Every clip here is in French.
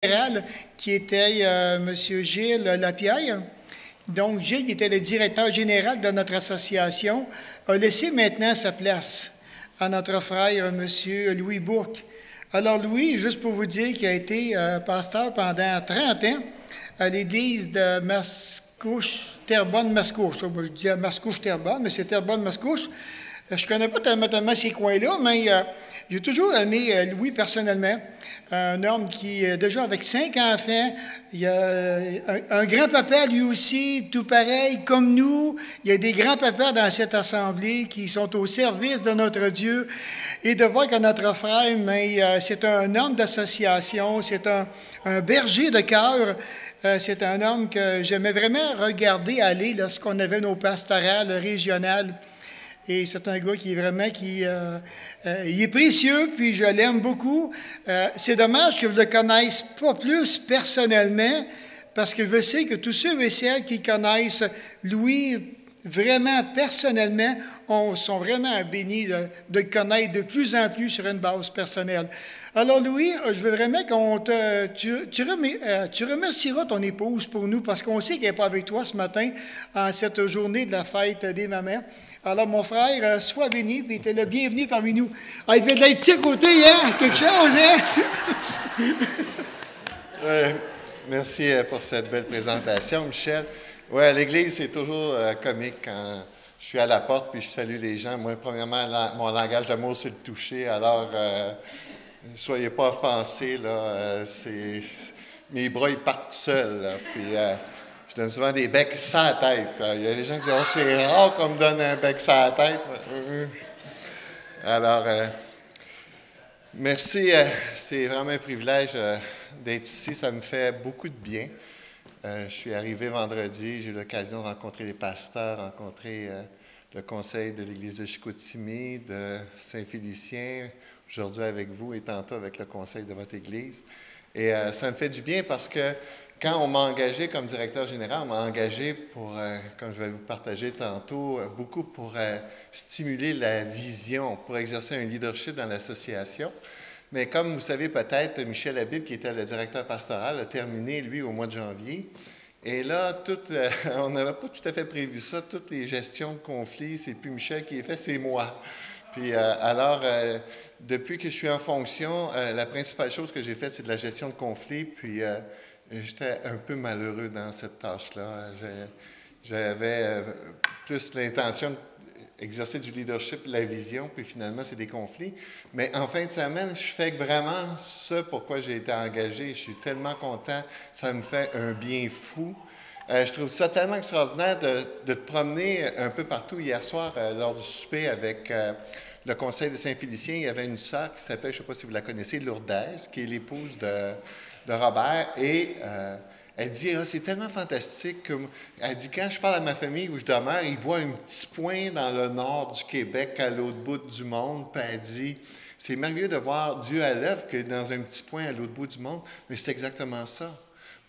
général qui était M. Gilles Lapierre. Donc, Gilles, qui était le directeur général de notre association, a laissé maintenant sa place à notre frère, M. Louis Bourque. Alors, Louis, juste pour vous dire qu'il a été pasteur pendant 30 ans à l'église de Mascouche, Terrebonne-Mascouche. Je disais Mascouche-Terrebonne, mais c'est Terrebonne-Mascouche. Je ne connais pas tellement ces coins-là, mais j'ai toujours aimé Louis personnellement. Un homme qui, déjà avec 5 enfants, il a un grand-papa lui aussi, tout pareil, comme nous. Il y a des grands-papas dans cette assemblée qui sont au service de notre Dieu. Et de voir que notre frère, c'est un homme d'association, c'est un berger de cœur. C'est un homme que j'aimais vraiment regarder aller lorsqu'on avait nos pastorales régionales. Et c'est un gars qui est vraiment, il est précieux, puis je l'aime beaucoup. C'est dommage que je ne le connaisse pas plus personnellement, parce que je sais que tous ceux et celles qui connaissent Louis vraiment personnellement sont vraiment bénis de le connaître de plus en plus sur une base personnelle. Alors, Louis, je veux vraiment tu remercieras ton épouse pour nous, parce qu'on sait qu'elle n'est pas avec toi ce matin, en cette journée de la fête des mamans. Alors, mon frère, sois béni, puis tu es le bienvenu parmi nous. Ah, il fait de la petite à côté, hein? Quelque chose, hein? Merci pour cette belle présentation, Michel. Oui, à l'Église, c'est toujours comique quand je suis à la porte puis je salue les gens. Moi, premièrement, mon langage d'amour, c'est le toucher. Alors, ne soyez pas offensés, là. Mes bras, ils partent tout seuls, là. Puis, je donne souvent des becs sur la tête. Il y a des gens qui disent « Oh, c'est rare qu'on me donne un bec sur la tête. » Alors, merci. C'est vraiment un privilège d'être ici. Ça me fait beaucoup de bien. Je suis arrivé vendredi. J'ai eu l'occasion de rencontrer les pasteurs, rencontrer le conseil de l'Église de Chicoutimi, de Saint-Félicien, aujourd'hui avec vous et tantôt avec le conseil de votre Église. Et ça me fait du bien parce que quand on m'a engagé comme directeur général, on m'a engagé pour, comme je vais vous partager tantôt, beaucoup pour stimuler la vision, pour exercer un leadership dans l'association. Mais comme vous savez peut-être, Michel Habib, qui était le directeur pastoral, a terminé, lui, au mois de janvier. Et là, on n'avait pas tout à fait prévu ça. Toutes les gestions de conflits, c'est plus Michel qui les fait, c'est moi. Puis alors, depuis que je suis en fonction, la principale chose que j'ai faite, c'est de la gestion de conflits. Puis j'étais un peu malheureux dans cette tâche-là. J'avais plus l'intention d'exercer du leadership, la vision, puis finalement, c'est des conflits. Mais en fin de semaine, je fais vraiment ce pourquoi j'ai été engagé. Je suis tellement content. Ça me fait un bien fou. Je trouve ça tellement extraordinaire de te promener un peu partout. Hier soir, lors du souper avec le conseil de Saint-Félicien, il y avait une sœur qui s'appelle, je ne sais pas si vous la connaissez, Lourdes, qui est l'épouse de Robert. Et elle dit, ah, c'est tellement fantastique. Elle dit, quand je parle à ma famille où je demeure, ils voient un petit point dans le nord du Québec, à l'autre bout du monde. Puis elle dit, c'est merveilleux de voir Dieu à l'œuvre que dans un petit point à l'autre bout du monde. Mais c'est exactement ça.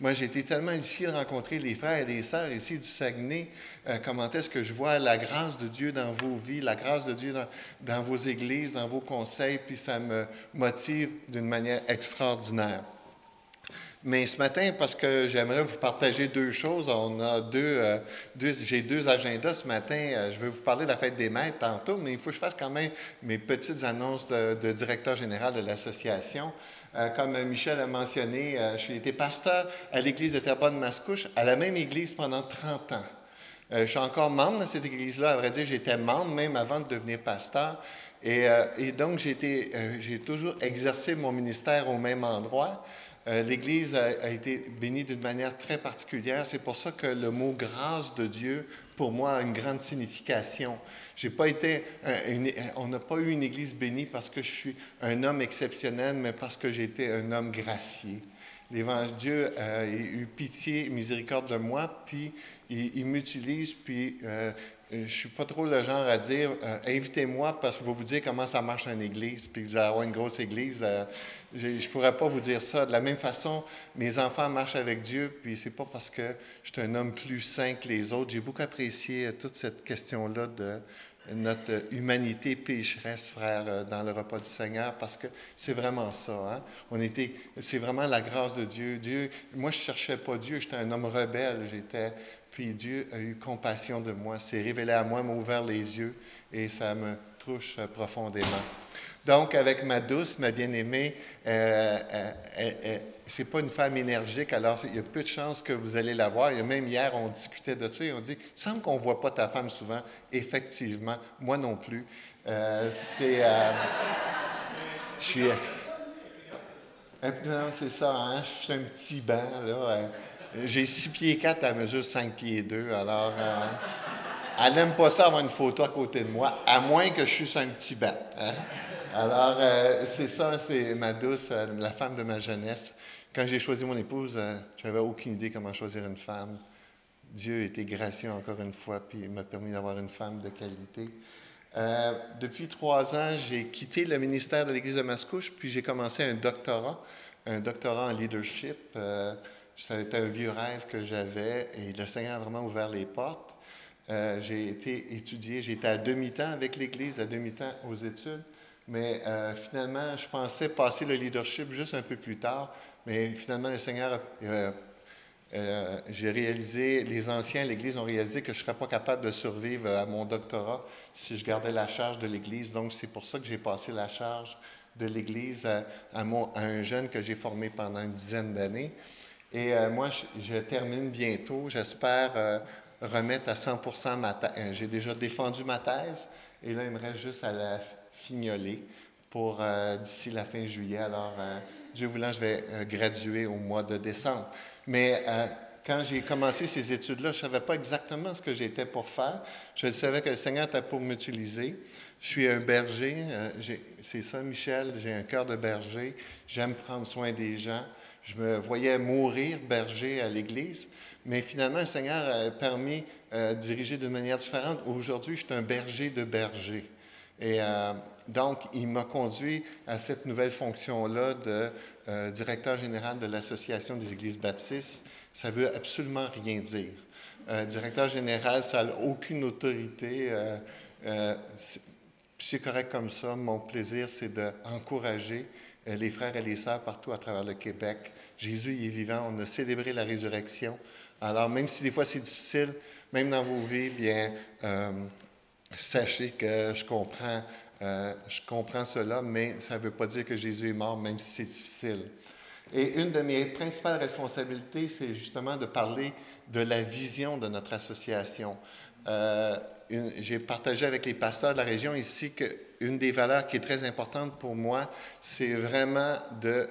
Moi, j'ai été tellement ici de rencontrer les frères et les sœurs ici du Saguenay. Comment est-ce que je vois la grâce de Dieu dans vos vies, la grâce de Dieu dans vos églises, dans vos conseils, puis ça me motive d'une manière extraordinaire. Mais ce matin, parce que j'aimerais vous partager deux choses, j'ai deux agendas ce matin. Je vais vous parler de la fête des maîtres tantôt, mais il faut que je fasse quand même mes petites annonces de directeur général de l'association. Comme Michel a mentionné, j'ai été pasteur à l'église de Terrebonne-Mascouche, à la même église pendant 30 ans. Je suis encore membre de cette église-là. À vrai dire, j'étais membre même avant de devenir pasteur. Et donc, j'ai toujours exercé mon ministère au même endroit. L'Église a été bénie d'une manière très particulière. C'est pour ça que le mot « grâce de Dieu », pour moi, a une grande signification. On n'a pas eu une Église bénie parce que je suis un homme exceptionnel, mais parce que j'ai été un homme gracié. Dieu a eu pitié et miséricorde de moi, puis il m'utilise, puis je ne suis pas trop le genre à dire invitez-moi parce que je vais vous dire comment ça marche en église, puis vous allez avoir une grosse église. Je ne pourrais pas vous dire ça. De la même façon, mes enfants marchent avec Dieu, puis c'est pas parce que je suis un homme plus saint que les autres. J'ai beaucoup apprécié toute cette question-là notre humanité pécheresse, frère, dans le repas du Seigneur, parce que c'est vraiment ça. Hein? C'est vraiment la grâce de Dieu. Moi, je ne cherchais pas Dieu, j'étais un homme rebelle, puis Dieu a eu compassion de moi, s'est révélé à moi, m'a ouvert les yeux, et ça me touche profondément. Donc, avec ma douce, ma bien-aimée, c'est pas une femme énergique, alors il y a peu de chances que vous allez la voir. Même hier, on discutait de ça et on dit, il semble qu'on ne voit pas ta femme souvent. Effectivement, moi non plus. Je suis... non, c'est ça, hein? Je suis un petit banc, là. J'ai 6 pieds 4, elle mesure 5 pieds 2, alors... elle n'aime pas ça avoir une photo à côté de moi, à moins que je suis sur un petit banc. Hein? Alors, c'est ça, c'est ma douce, la femme de ma jeunesse. Quand j'ai choisi mon épouse, je n'avais aucune idée comment choisir une femme. Dieu était gracieux encore une fois, puis il m'a permis d'avoir une femme de qualité. Depuis 3 ans, j'ai quitté le ministère de l'Église de Mascouche, puis j'ai commencé un doctorat en leadership. Ça a été un vieux rêve que j'avais, et le Seigneur a vraiment ouvert les portes. J'ai été à demi-temps avec l'Église, à demi-temps aux études. Mais finalement, je pensais passer le leadership juste un peu plus tard, mais finalement, le Seigneur, j'ai réalisé, les anciens à l'Église ont réalisé que je ne serais pas capable de survivre à mon doctorat si je gardais la charge de l'Église. Donc, c'est pour ça que j'ai passé la charge de l'Église à un jeune que j'ai formé pendant une dizaine d'années. Et moi, je termine bientôt. J'espère remettre à 100% ma thèse. J'ai déjà défendu ma thèse, et là, il me reste juste à la fignoler pour d'ici la fin juillet. Alors, Dieu voulant, je vais graduer au mois de décembre. Mais quand j'ai commencé ces études-là, je ne savais pas exactement ce que j'étais pour faire. Je savais que le Seigneur était pour m'utiliser. Je suis un berger, c'est ça, Michel, j'ai un cœur de berger. J'aime prendre soin des gens. Je me voyais mourir berger à l'Église. Mais finalement, le Seigneur a permis de diriger d'une manière différente. Aujourd'hui, je suis un berger de berger. Et donc, il m'a conduit à cette nouvelle fonction-là de directeur général de l'Association des Églises baptistes. Ça ne veut absolument rien dire. Directeur général, ça n'a aucune autorité. C'est correct comme ça. Mon plaisir, c'est d'encourager les frères et les sœurs partout à travers le Québec. Jésus, il est vivant. On a célébré la résurrection. Alors, même si des fois c'est difficile, même dans vos vies, bien, sachez que je comprends cela, mais ça ne veut pas dire que Jésus est mort, même si c'est difficile. Et une de mes principales responsabilités, c'est justement de parler de la vision de notre association. J'ai partagé avec les pasteurs de la région ici qu'une des valeurs qui est très importante pour moi, c'est vraiment de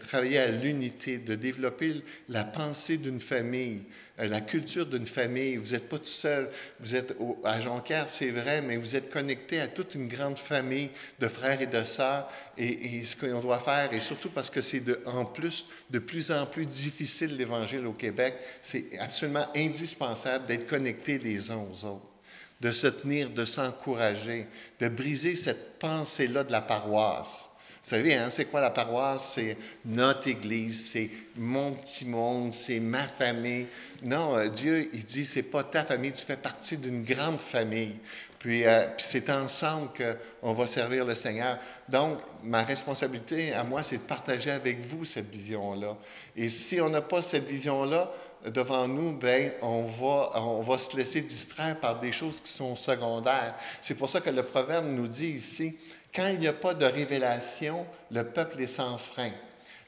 travailler à l'unité, de développer la pensée d'une famille, la culture d'une famille. Vous n'êtes pas tout seul, vous êtes à Jonquière, c'est vrai, mais vous êtes connecté à toute une grande famille de frères et de sœurs, et ce qu'on doit faire, et surtout parce que c'est en plus de plus en plus difficile l'Évangile au Québec, c'est absolument indispensable d'être connectés les uns aux autres, de se tenir, de s'encourager, de briser cette pensée-là de la paroisse. Vous savez, hein, c'est quoi la paroisse? C'est notre Église, c'est mon petit monde, c'est ma famille. Non, Dieu, il dit, c'est pas ta famille, tu fais partie d'une grande famille. Puis c'est ensemble qu'on va servir le Seigneur. Donc, ma responsabilité à moi, c'est de partager avec vous cette vision-là. Et si on n'a pas cette vision-là devant nous, bien, on va se laisser distraire par des choses qui sont secondaires. C'est pour ça que le proverbe nous dit ici, quand il n'y a pas de révélation, le peuple est sans frein.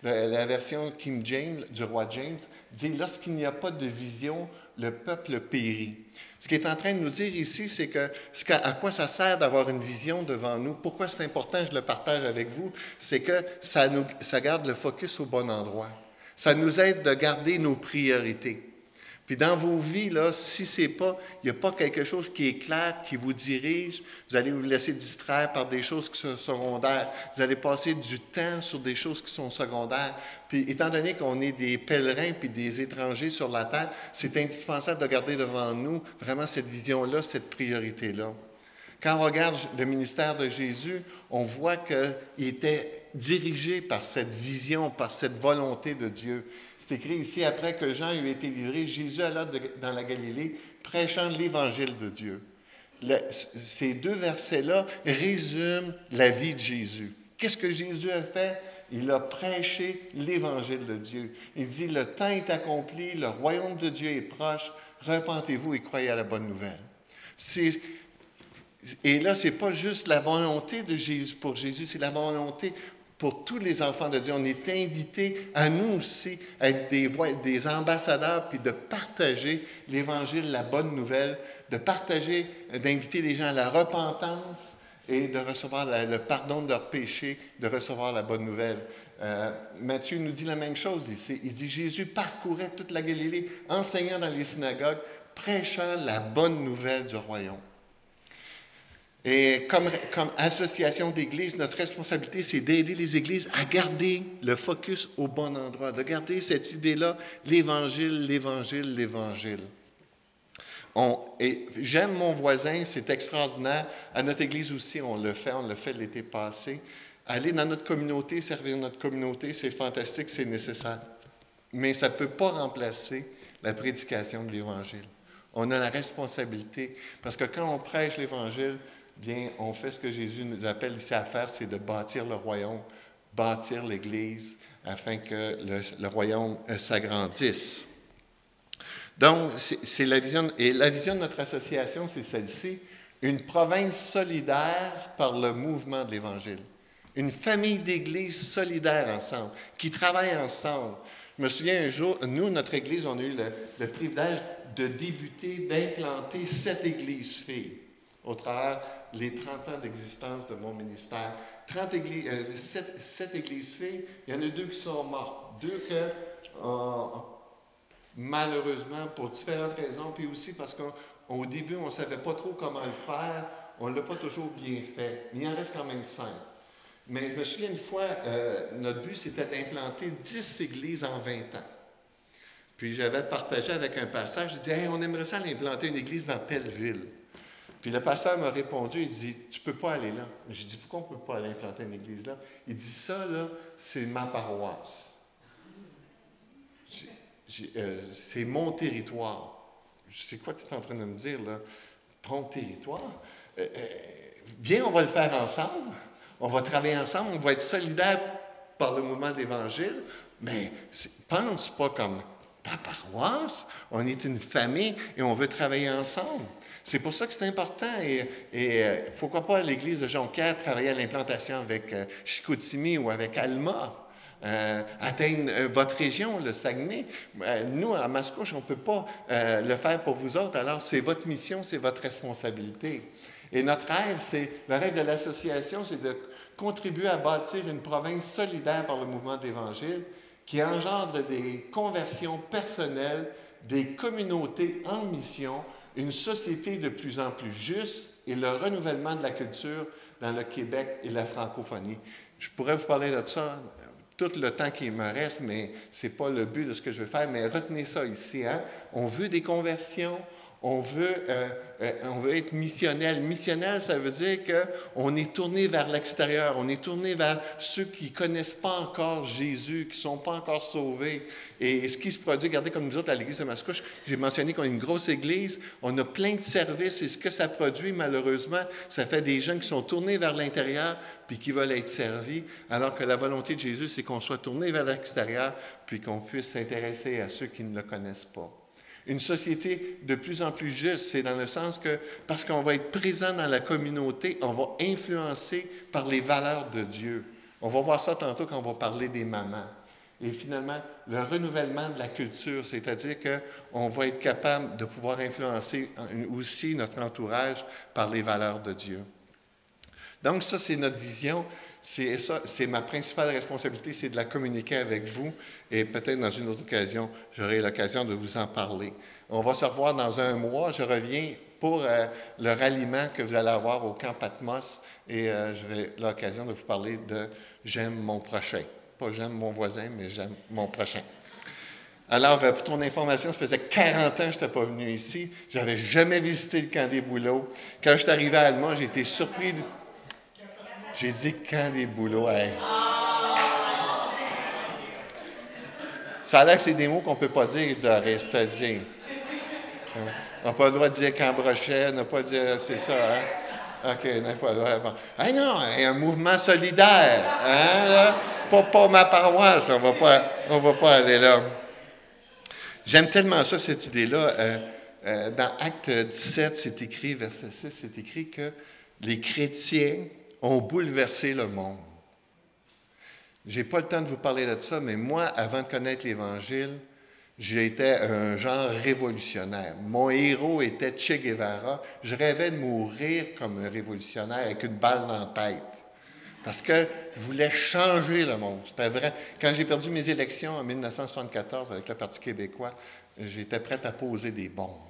La version King James, du roi James, dit « Lorsqu'il n'y a pas de vision, le peuple périt ». Ce qu'il est en train de nous dire ici, c'est que à quoi ça sert d'avoir une vision devant nous? Pourquoi c'est important, je le partage avec vous, c'est que ça garde le focus au bon endroit. Ça nous aide de garder nos priorités. Puis dans vos vies, là, si il n'y a pas quelque chose qui est clair, qui vous dirige, vous allez vous laisser distraire par des choses qui sont secondaires. Vous allez passer du temps sur des choses qui sont secondaires. Puis étant donné qu'on est des pèlerins puis des étrangers sur la terre, c'est indispensable de garder devant nous vraiment cette vision-là, cette priorité-là. Quand on regarde le ministère de Jésus, on voit qu'il était dirigé par cette vision, par cette volonté de Dieu. C'est écrit ici, après que Jean eut été livré, Jésus alla dans la Galilée, prêchant l'Évangile de Dieu. ces deux versets-là résument la vie de Jésus. Qu'est-ce que Jésus a fait? Il a prêché l'Évangile de Dieu. Il dit, le temps est accompli, le royaume de Dieu est proche, repentez-vous et croyez à la bonne nouvelle. Et là, ce n'est pas juste la volonté de Jésus pour Jésus, c'est la volonté pour tous les enfants de Dieu. On est invités à nous aussi à être des ambassadeurs, puis de partager l'Évangile, la bonne nouvelle, de partager, d'inviter les gens à la repentance, et de recevoir le pardon de leurs péchés, de recevoir la bonne nouvelle. Matthieu nous dit la même chose ici. Il dit, Jésus parcourait toute la Galilée, enseignant dans les synagogues, prêchant la bonne nouvelle du royaume. Et comme association d'églises, notre responsabilité, c'est d'aider les églises à garder le focus au bon endroit, de garder cette idée-là, l'Évangile, l'Évangile, l'Évangile. Et j'aime mon voisin, c'est extraordinaire. À notre église aussi, on le fait l'été passé. Aller dans notre communauté, servir notre communauté, c'est fantastique, c'est nécessaire. Mais ça ne peut pas remplacer la prédication de l'Évangile. On a la responsabilité, parce que quand on prêche l'Évangile, bien, on fait ce que Jésus nous appelle ici à faire, c'est de bâtir le royaume, bâtir l'Église, afin que le royaume s'agrandisse. Donc, c'est la vision, et la vision de notre association, c'est celle-ci, une province solidaire par le mouvement de l'Évangile. Une famille d'églises solidaires ensemble, qui travaillent ensemble. Je me souviens un jour, nous, notre église, on a eu le privilège de débuter, d'implanter 7 églises filles au travers les 30 ans d'existence de mon ministère. 7 églises filles, il y en a 2 qui sont mortes. 2 que... malheureusement, pour différentes raisons, puis aussi parce qu'au début, on ne savait pas trop comment le faire, on ne l'a pas toujours bien fait, mais il en reste quand même 5. Mais je me souviens une fois, notre but, c'était d'implanter 10 églises en 20 ans. Puis j'avais partagé avec un pasteur, je dit, hey, on aimerait ça implanter une église dans telle ville. Puis le pasteur m'a répondu, il dit, tu ne peux pas aller là. J'ai dit, pourquoi on ne peut pas aller implanter une église là? Il dit, ça, là, c'est ma paroisse. C'est mon territoire. Je sais quoi tu es en train de me dire, là? Ton territoire? Viens, on va le faire ensemble. On va travailler ensemble. On va être solidaires par le mouvement de l'Évangile. Mais pense pas comme ta paroisse. On est une famille et on veut travailler ensemble. C'est pour ça que c'est important. Et pourquoi pas l'Église de Jonquière travailler à l'implantation avec Chicoutimi ou avec Alma? Atteindre votre région, le Saguenay. Nous, à Mascouche, on ne peut pas le faire pour vous autres, alors c'est votre mission, c'est votre responsabilité. Et notre rêve, le rêve de l'association, c'est de contribuer à bâtir une province solidaire par le mouvement de l'Évangile qui engendre des conversions personnelles, des communautés en mission, une société de plus en plus juste et le renouvellement de la culture dans le Québec et la francophonie. Je pourrais vous parler de ça tout le temps qu'il me reste, mais ce n'est pas le but de ce que je veux faire. Mais retenez ça ici. Hein? On veut des conversions, on veut être missionnel. Missionnel, ça veut dire qu'on est tourné vers l'extérieur, on est tourné vers ceux qui ne connaissent pas encore Jésus, qui ne sont pas encore sauvés. Et ce qui se produit, regardez comme nous autres à l'église de Mascouche, j'ai mentionné qu'on est une grosse église, on a plein de services, et ce que ça produit, malheureusement, ça fait des gens qui sont tournés vers l'intérieur, puis qui veulent être servis, alors que la volonté de Jésus, c'est qu'on soit tourné vers l'extérieur, puis qu'on puisse s'intéresser à ceux qui ne le connaissent pas. Une société de plus en plus juste, c'est dans le sens que, parce qu'on va être présent dans la communauté, on va influencer par les valeurs de Dieu. On va voir ça tantôt quand on va parler des mamans. Et finalement, le renouvellement de la culture, c'est-à-dire qu'on va être capable de pouvoir influencer aussi notre entourage par les valeurs de Dieu. Donc ça, c'est notre vision. C'est ma principale responsabilité, c'est de la communiquer avec vous et peut-être dans une autre occasion, j'aurai l'occasion de vous en parler. On va se revoir dans 1 mois. Je reviens pour le ralliement que vous allez avoir au camp Patmos et j'aurai l'occasion de vous parler de « J'aime mon prochain ». Pas « J'aime mon voisin », mais « J'aime mon prochain ». Alors, pour ton information, ça faisait 40 ans que je n'étais pas venu ici. Je n'avais jamais visité le camp des Bouleaux. Quand je suis arrivé à Allemand, j'ai été surpris. J'ai dit camp des Bouleaux. Hey. Ça a l'air que c'est des mots qu'on ne peut pas dire de rester à dire. On n'a pas le droit de dire Cambrochet, on n'a pas le droit de dire, c'est ça, hein? OK, on n'a pas le droit. Bon. Ah non, un mouvement solidaire, hein, là? Pas ma paroisse, on va pas aller là. J'aime tellement ça, cette idée-là. Dans Acte 17, c'est écrit, verset 6, c'est écrit que les chrétiens ont bouleversé le monde. Je n'ai pas le temps de vous parler de ça, mais moi, avant de connaître l'Évangile, j'étais un genre révolutionnaire. Mon héros était Che Guevara. Je rêvais de mourir comme un révolutionnaire avec une balle dans la tête. Parce que je voulais changer le monde. C'était vrai. Quand j'ai perdu mes élections en 1974 avec le Parti québécois, j'étais prêt à poser des bombes.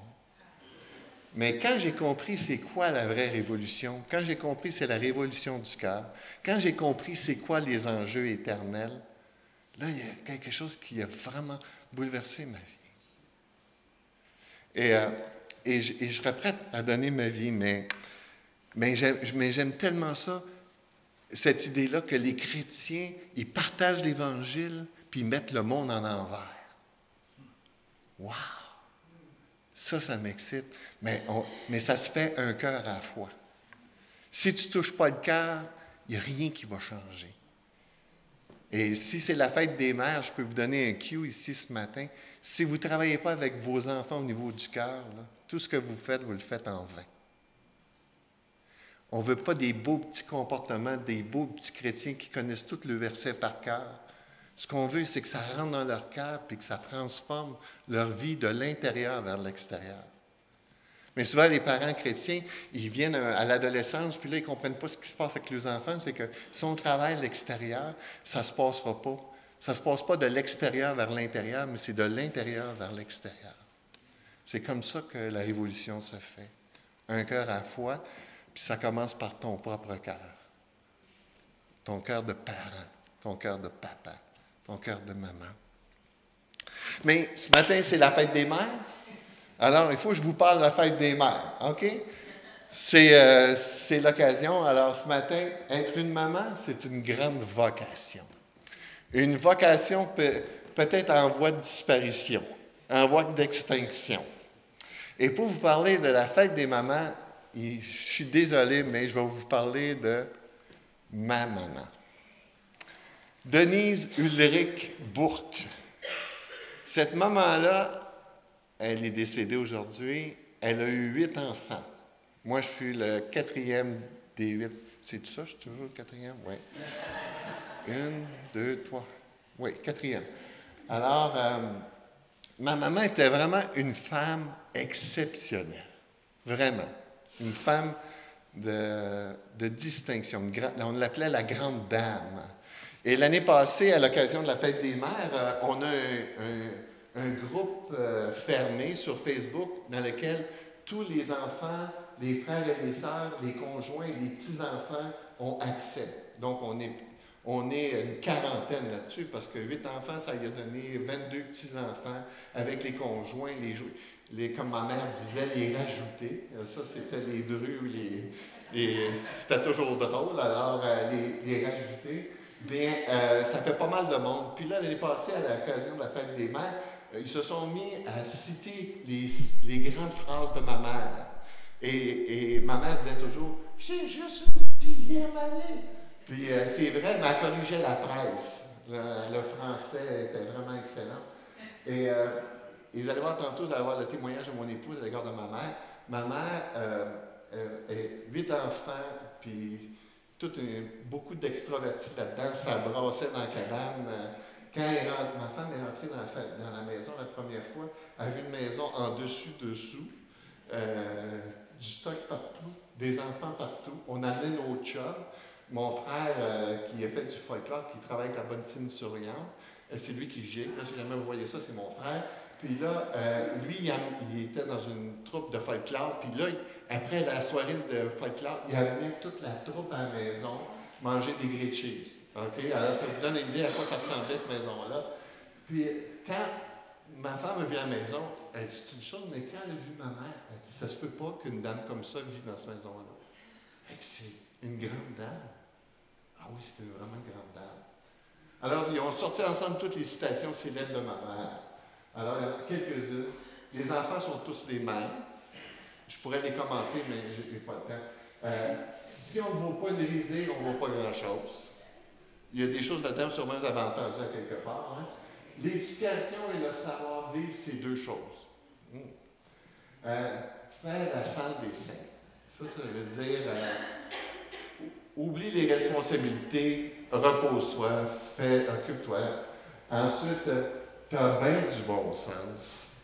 Mais quand j'ai compris c'est quoi la vraie révolution, quand j'ai compris c'est la révolution du cœur, quand j'ai compris c'est quoi les enjeux éternels, là, il y a quelque chose qui a vraiment bouleversé ma vie. Et je serais prête à donner ma vie, mais j'aime tellement ça, cette idée-là que les chrétiens, ils partagent l'Évangile puis ils mettent le monde en envers. Wow! Ça m'excite. Mais ça se fait un cœur à la fois. Si tu ne touches pas le cœur, il n'y a rien qui va changer. Et si c'est la fête des mères, je peux vous donner un cue ici ce matin. Si vous ne travaillez pas avec vos enfants au niveau du cœur, tout ce que vous le faites en vain. On ne veut pas des beaux petits comportements, des beaux petits chrétiens qui connaissent tout le verset par cœur. Ce qu'on veut, c'est que ça rentre dans leur cœur et que ça transforme leur vie de l'intérieur vers l'extérieur. Mais souvent, les parents chrétiens, ils viennent à l'adolescence, puis là, ils ne comprennent pas ce qui se passe avec les enfants. C'est que si on travaille l'extérieur, ça ne se passera pas. Ça ne se passe pas de l'extérieur vers l'intérieur, mais c'est de l'intérieur vers l'extérieur. C'est comme ça que la révolution se fait. Un cœur à la fois, puis ça commence par ton propre cœur. Ton cœur de parent, ton cœur de papa, ton cœur de maman. Mais ce matin, c'est la fête des mères. Alors, il faut que je vous parle de la fête des mères, OK? C'est l'occasion. Alors, ce matin, être une maman, c'est une grande vocation. Une vocation peut-être en voie de disparition, en voie d'extinction. Et pour vous parler de la fête des mamans, je suis désolé, mais je vais vous parler de ma maman. Denise Ulrich Bourque. Cette maman-là, elle est décédée aujourd'hui. Elle a eu 8 enfants. Moi, je suis le 4e des 8. C'est tout ça? Je suis toujours le 4e? Oui. 1, 2, 3. Oui, 4e. Alors, ma maman était vraiment une femme exceptionnelle. Vraiment. Une femme de distinction. On l'appelait la grande dame. Et l'année passée, à l'occasion de la fête des mères, on a un groupe fermé sur Facebook dans lequel tous les enfants, les frères et les sœurs, les conjoints et les petits-enfants ont accès. Donc, on est une quarantaine là-dessus parce que 8 enfants, ça y a donné 22 petits-enfants avec les conjoints, comme ma mère disait, les rajouter. Ça, c'était les drus, c'était toujours drôle, alors les rajouter. Bien, ça fait pas mal de monde. Puis là, l'année passée, à l'occasion de la fête des mères, ils se sont mis à citer les grandes phrases de ma mère. Et ma mère disait toujours « J'ai juste une 6e année ». Puis c'est vrai, mais elle corrigeait la presse. Le français était vraiment excellent. Et vous allez voir tantôt, vous allez voir le témoignage de mon épouse à l'égard de ma mère. Ma mère a 8 enfants, puis beaucoup d'extrovertis là-dedans, ça brassait dans la cabane. Quand ma femme est rentrée dans la maison la première fois, elle a vu une maison en dessus-dessous, du stock partout, des enfants partout. On avait nos chums. Mon frère, qui a fait du folklore, qui travaille avec la Bonne-Tine Souriante, c'est lui qui gicle. Si jamais vous voyez ça, c'est mon frère. Puis là, lui, il était dans une troupe de folklore. Puis là, après la soirée de folklore, il amenait toute la troupe à la maison manger des grilled cheese. OK? Alors, ça vous donne une idée à quoi ça ressemblait, cette maison-là. Puis, quand ma femme a vu la maison, elle dit, c'est une chose, mais quand elle a vu ma mère, elle dit, ça se peut pas qu'une dame comme ça vit dans cette maison-là. Elle dit, c'est une grande dame. Ah oui, c'était vraiment une grande dame. Alors, ils ont sorti ensemble toutes les citations célèbres de ma mère. Alors, il y en a quelques-unes. Les enfants sont tous les mêmes. Je pourrais les commenter, mais je n'ai pas le temps. Si on ne vaut pas une risée, on ne vaut pas grand-chose. Il y a des choses là-dedans sûrement avantageuses à quelque part. Hein? L'éducation et le savoir-vivre, c'est deux choses. Faire la salle des saints. Ça veut dire oublie les responsabilités, repose-toi, occupe-toi. Ensuite, tu as bien du bon sens.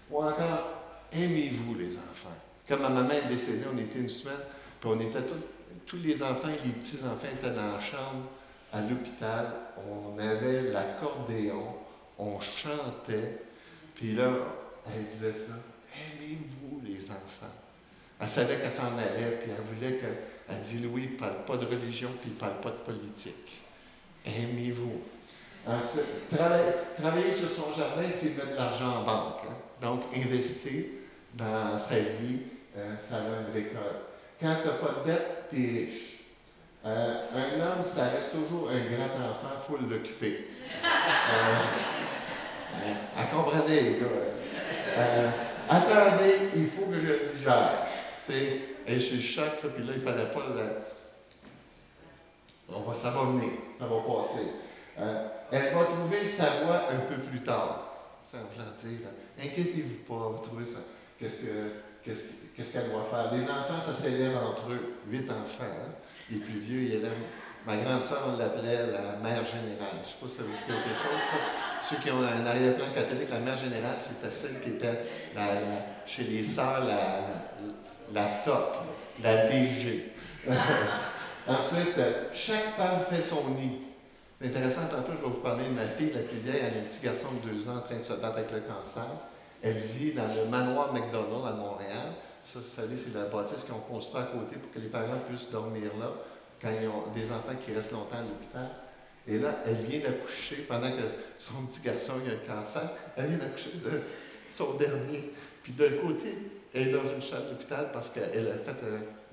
Ou encore, aimez-vous les enfants. Quand ma maman est décédée, on était une semaine, puis on était tous les enfants et les petits-enfants étaient dans la chambre à l'hôpital. On avait l'accordéon, on chantait, puis là, elle disait ça. Aimez-vous les enfants. Elle savait qu'elle s'en allait, puis elle voulait que. Elle dit Louis, il ne parle pas de religion, puis il ne parle pas de politique. Aimez-vous. Ensuite, travailler sur son jardin, c'est mettre de l'argent en banque. Hein? Donc, investir dans sa vie, ça a une récolte. Quand tu n'as pas de dette, tu es riche. Un homme, ça reste toujours un grand enfant, il faut l'occuper. Elle comprenait, les gars. Attendez, il faut que je le digère. Et je suis choc, puis là, il ne fallait pas ça va venir, ça va passer. Elle va trouver sa voie un peu plus tard. Ça veut dire, inquiétez-vous pas, elle va trouver ça. Qu'est-ce qu'elle doit faire? Les enfants, ça s'élève entre eux, 8 enfants. Hein? Les plus vieux, il y a ma grande sœur, on l'appelait la mère générale. Je ne sais pas si ça vous dit quelque chose, ça. Ceux qui ont un arrière-plan catholique, la mère générale, c'était celle qui était chez les sœurs, la top, la DG. Ensuite, chaque femme fait son nid. C'est intéressant, tantôt, je vais vous parler de ma fille, la plus vieille, elle a un petit garçon de 2 ans en train de se battre avec le cancer. Elle vit dans le manoir McDonald à Montréal. Ça, vous savez, c'est la bâtisse qu'ils ont construite à côté pour que les parents puissent dormir là quand ils ont des enfants qui restent longtemps à l'hôpital. Et là, elle vient d'accoucher, pendant que son petit garçon a le cancer, elle vient d'accoucher de son dernier. Puis d'un côté, elle est dans une chambre d'hôpital parce qu'elle a fait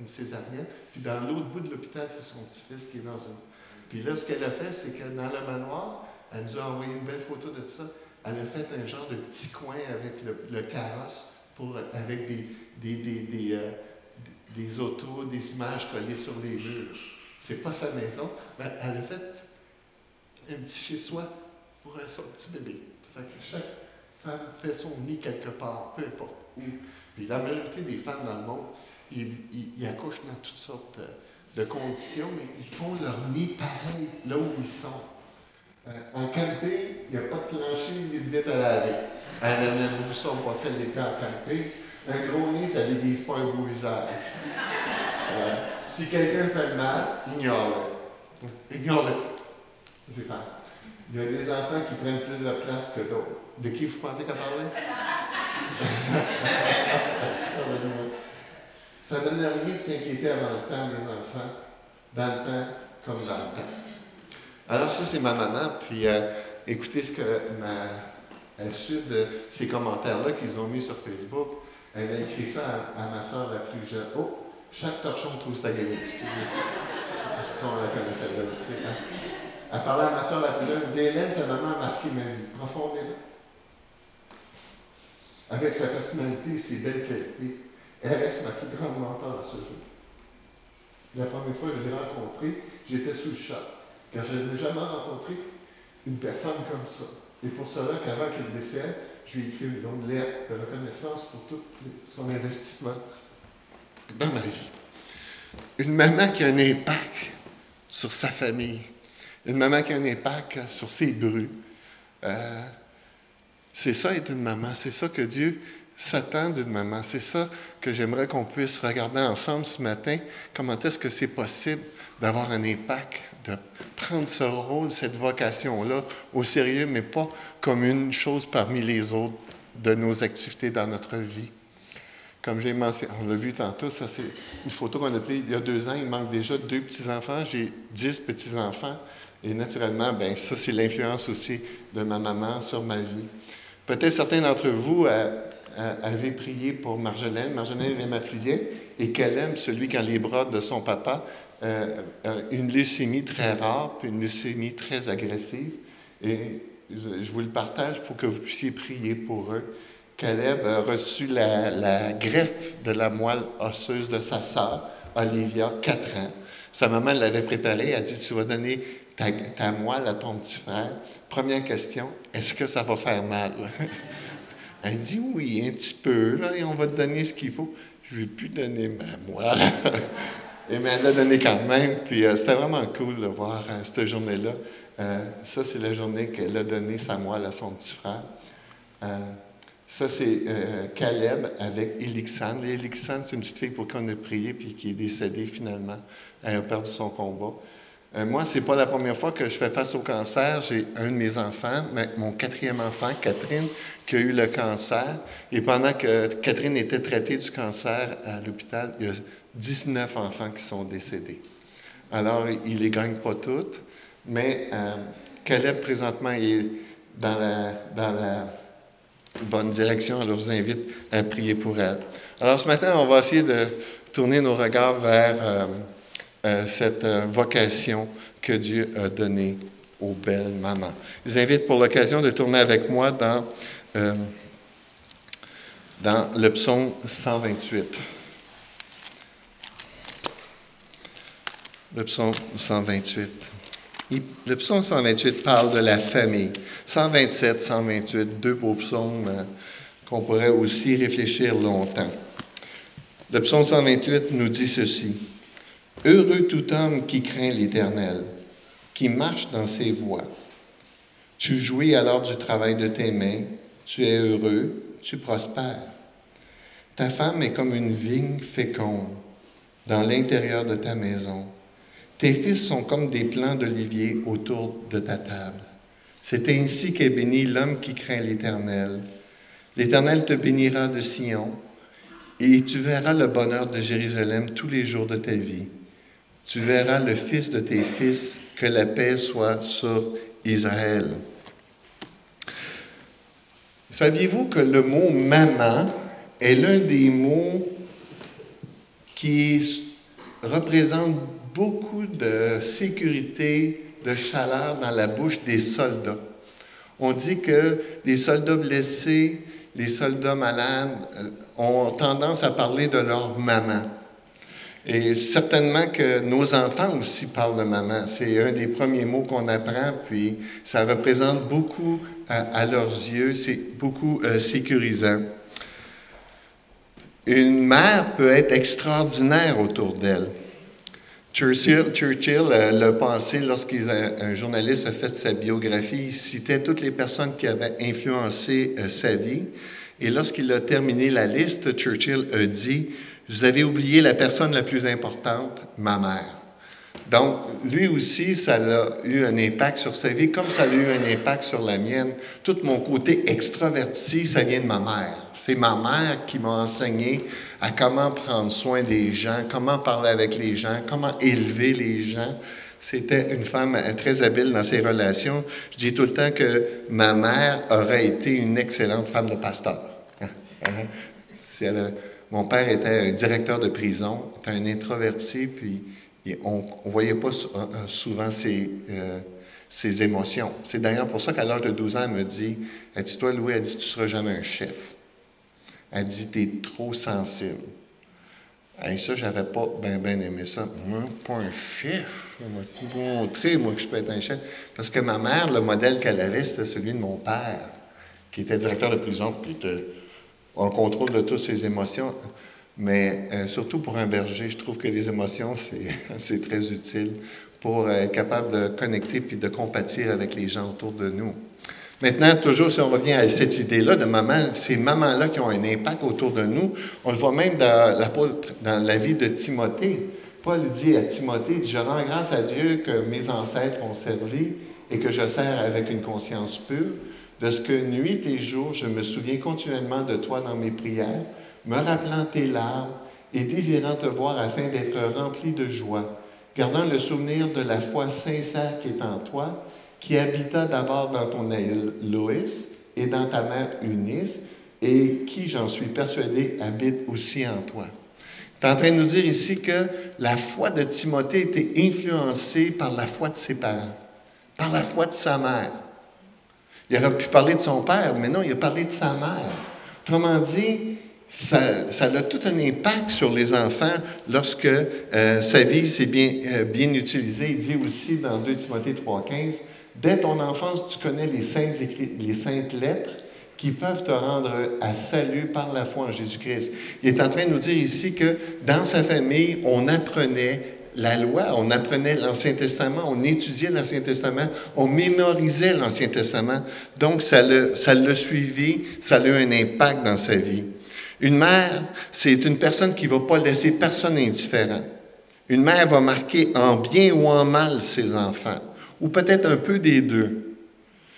une césarienne. Puis dans l'autre bout de l'hôpital, c'est son petit-fils qui est dans une... Puis là, ce qu'elle a fait, c'est que dans le manoir, elle nous a envoyé une belle photo de ça. Elle a fait un genre de petit coin avec le carrosse, avec des autos, des images collées sur les murs. C'est pas sa maison, mais elle a fait un petit chez-soi pour son petit bébé. Ça fait que chaque femme fait son nid quelque part, peu importe où. Puis la majorité des femmes dans le monde, ils accouchent dans toutes sortes de conditions, mais ils font leur nid pareil, là où ils sont. En camping, il n'y a pas de plancher ni de vitre à laver. Nous sommes passés l'été en camping. Un gros nid, ça ne déguise pas un beau visage. Si quelqu'un fait le mal, ignore-le. Ignore-le. Il y a des enfants qui prennent plus de place que d'autres. De qui vous pensez qu'elle parlait? Ça ne donne rien de s'inquiéter avant le temps, les enfants, dans le temps comme dans le temps. Alors ça, c'est ma maman, puis écoutez ce que à la suite de ces commentaires-là qu'ils ont mis sur Facebook, elle a écrit ça à ma soeur la plus jeune. Oh, chaque torchon trouve sa guenille. Ça, on la connaît celle-là aussi. Hein? Elle parlait à ma soeur la plus jeune, elle dit, Hélène, ta maman a marqué ma vie, profondément. Avec sa personnalité et ses belles qualités, elle reste ma plus grande mentor à ce jour. La première fois que je l'ai rencontrée, j'étais sous le choc, car je n'ai jamais rencontré une personne comme ça. Et pour cela, qu'avant qu'il décède, je lui ai écrit une longue lettre de reconnaissance pour tout son investissement dans ma vie. Une maman qui a un impact sur sa famille, une maman qui a un impact sur ses brus. C'est ça être une maman, c'est ça que Dieu s'attend d'une maman. C'est ça que j'aimerais qu'on puisse regarder ensemble ce matin. Comment est-ce que c'est possible d'avoir un impact, de prendre ce rôle, cette vocation-là au sérieux, mais pas comme une chose parmi les autres de nos activités dans notre vie. Comme j'ai mentionné, on l'a vu tantôt, ça c'est une photo qu'on a prise il y a 2 ans. Il manque déjà 2 petits-enfants. J'ai 10 petits-enfants. Et naturellement, bien, ça c'est l'influence aussi de ma maman sur ma vie. Peut-être certains d'entre vous avaient prié pour Marjolaine. Marjolaine est ma plus vieille et qu'elle aime celui qui a les bras de son papa. Une leucémie très rare, puis une leucémie très agressive. Et je vous le partage pour que vous puissiez prier pour eux. Caleb a reçu la greffe de la moelle osseuse de sa sœur, Olivia, 4 ans. Sa maman l'avait préparée. Elle a dit, tu vas donner ta moelle à ton petit frère. Première question, est-ce que ça va faire mal? Elle dit, oui, un petit peu, là, et on va te donner ce qu'il faut. Je ne vais plus donner ma moelle. Mais elle l'a donné quand même. Puis c'était vraiment cool de voir cette journée-là. Ça, c'est la journée qu'elle a donné sa moelle à son petit frère. Ça, c'est Caleb avec Elixane. Elixane, c'est une petite fille pour qui on a prié puis qui est décédée finalement. Elle a perdu son combat. Moi, ce n'est pas la première fois que je fais face au cancer. J'ai un de mes enfants, mon 4e enfant, Catherine, qui a eu le cancer. Et pendant que Catherine était traitée du cancer à l'hôpital, il y a 19 enfants qui sont décédés. Alors, il ne les gagne pas toutes, mais Caleb, présentement, il est dans la bonne direction. Alors, je vous invite à prier pour elle. Alors, ce matin, on va essayer de tourner nos regards vers cette vocation que Dieu a donnée aux belles mamans. Je vous invite pour l'occasion de tourner avec moi dans le psaume 128. Le psaume 128. Le psaume 128 parle de la famille. 127, 128, deux beaux psaumes qu'on pourrait aussi réfléchir longtemps. Le psaume 128 nous dit ceci. « Heureux tout homme qui craint l'Éternel, qui marche dans ses voies. Tu jouis alors du travail de tes mains, tu es heureux, tu prospères. Ta femme est comme une vigne féconde dans l'intérieur de ta maison. Tes fils sont comme des plants d'olivier autour de ta table. C'est ainsi qu'est béni l'homme qui craint l'Éternel. L'Éternel te bénira de Sion, et tu verras le bonheur de Jérusalem tous les jours de ta vie. Tu verras le fils de tes fils, que la paix soit sur Israël. » Saviez-vous que le mot « maman » est l'un des mots qui représente beaucoup de sécurité, de chaleur dans la bouche des soldats? On dit que les soldats blessés, les soldats malades ont tendance à parler de leur maman. Et certainement que nos enfants aussi parlent de maman. C'est un des premiers mots qu'on apprend, puis ça représente beaucoup à leurs yeux, c'est beaucoup sécurisant. Une mère peut être extraordinaire autour d'elle. Churchill l'a pensé lorsqu'un journaliste a fait sa biographie, il citait toutes les personnes qui avaient influencé sa vie. Et lorsqu'il a terminé la liste, Churchill a dit « Vous avez oublié la personne la plus importante, ma mère. » Donc, lui aussi, ça a eu un impact sur sa vie, comme ça a eu un impact sur la mienne. Tout mon côté extraverti, ça vient de ma mère. C'est ma mère qui m'a enseigné à comment prendre soin des gens, comment parler avec les gens, comment élever les gens. C'était une femme très habile dans ses relations. Je dis tout le temps que ma mère aurait été une excellente femme de pasteur. Mon père était un directeur de prison, était un introverti, puis on ne voyait pas souvent ses émotions. C'est d'ailleurs pour ça qu'à l'âge de 12 ans, elle me dit, elle dit, toi, Louis, elle dit, tu ne seras jamais un chef. Elle dit, tu es trop sensible. Et ça, je n'avais pas bien aimé ça. Moi, pas un chef. On m'a tout montré, moi, que je peux être un chef. Parce que ma mère, le modèle qu'elle avait, c'était celui de mon père, qui était directeur de prison, qui était en contrôle de toutes ses émotions. Mais surtout pour un berger, je trouve que les émotions, c'est très utile pour être capable de connecter puis de compatir avec les gens autour de nous. Maintenant, toujours, si on revient à cette idée-là de maman, ces mamans-là qui ont un impact autour de nous, on le voit même dans la vie de Timothée. Paul dit à Timothée, « Je rends grâce à Dieu que mes ancêtres ont servi et que je sers avec une conscience pure. De ce que nuit et jour, je me souviens continuellement de toi dans mes prières, me rappelant tes larmes et désirant te voir afin d'être rempli de joie, gardant le souvenir de la foi sincère qui est en toi, qui habita d'abord dans ton aïeul Loïs et dans ta mère Eunice, et qui, j'en suis persuadé, habite aussi en toi. » Tu es en train de nous dire ici que la foi de Timothée était influencée par la foi de ses parents, par la foi de sa mère. Il aurait pu parler de son père, mais non, il a parlé de sa mère. Autrement dit, ça a tout un impact sur les enfants lorsque sa vie s'est bien utilisée. Il dit aussi dans 2 Timothée 3,15, « Dès ton enfance, tu connais les saintes lettres qui peuvent te rendre à salut par la foi en Jésus-Christ. » Il est en train de nous dire ici que dans sa famille, on apprenait la loi, on apprenait l'Ancien Testament, on étudiait l'Ancien Testament, on mémorisait l'Ancien Testament. Donc, ça l'a suivi, ça a eu un impact dans sa vie. Une mère, c'est une personne qui ne va pas laisser personne indifférent. Une mère va marquer en bien ou en mal ses enfants, ou peut-être un peu des deux.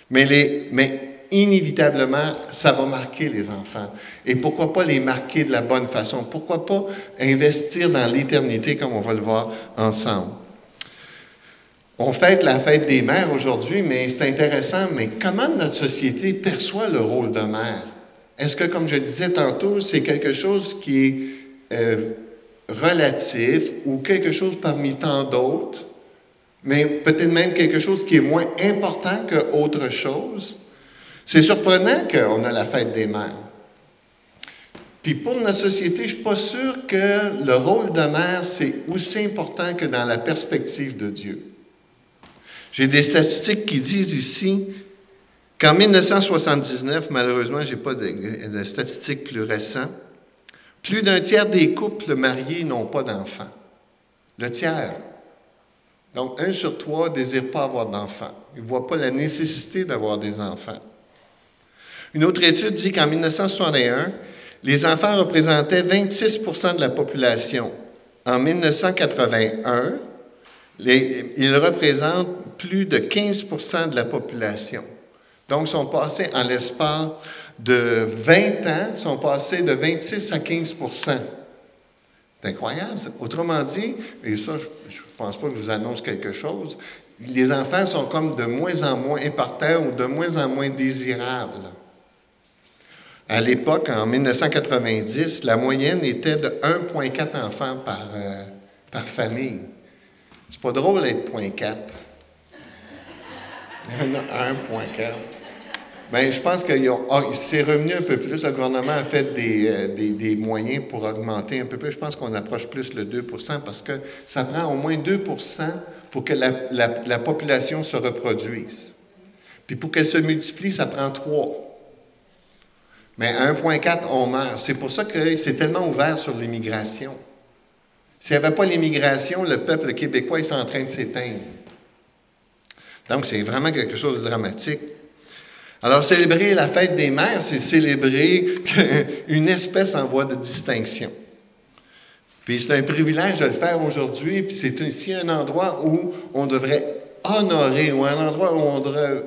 Mais inévitablement, ça va marquer les enfants. Et pourquoi pas les marquer de la bonne façon? Pourquoi pas investir dans l'éternité comme on va le voir ensemble? On fête la fête des mères aujourd'hui, mais c'est intéressant, mais comment notre société perçoit le rôle de mère? Est-ce que, comme je disais tantôt, c'est quelque chose qui est relatif ou quelque chose parmi tant d'autres, mais peut-être même quelque chose qui est moins important qu'autre chose? C'est surprenant qu'on a la fête des mères. Puis pour notre société, je ne suis pas sûr que le rôle de mère, c'est aussi important que dans la perspective de Dieu. J'ai des statistiques qui disent ici qu'en 1979, malheureusement, je n'ai pas de statistiques plus récentes, plus d'un tiers des couples mariés n'ont pas d'enfants. Le tiers. Donc, 1 sur 3 ne désire pas avoir d'enfants. Ils ne voient pas la nécessité d'avoir des enfants. Une autre étude dit qu'en 1961, les enfants représentaient 26 % de la population. En 1981, ils représentent plus de 15 % de la population. Donc, ils sont passés en l'espace de 20 ans, ils sont passés de 26 à 15 %. C'est incroyable. Autrement dit, et ça, je ne pense pas que je vous annonce quelque chose, les enfants sont comme de moins en moins importants ou de moins en moins désirables. À l'époque, en 1990, la moyenne était de 1,4 enfants par famille. C'est pas drôle d'être 0,4. 1,4. Bien, je pense que c'est revenu un peu plus. Le gouvernement a fait des moyens pour augmenter un peu plus. Je pense qu'on approche plus le 2 % parce que ça prend au moins 2 % pour que la population se reproduise. Puis pour qu'elle se multiplie, ça prend 3. Mais à 1,4, on meurt. C'est pour ça que c'est tellement ouvert sur l'immigration. S'il n'y avait pas l'immigration, le peuple québécois est en train de s'éteindre. Donc, c'est vraiment quelque chose de dramatique. Alors, célébrer la fête des mères, c'est célébrer une espèce en voie de distinction. Puis c'est un privilège de le faire aujourd'hui, puis c'est aussi un endroit où on devrait honorer, ou un endroit où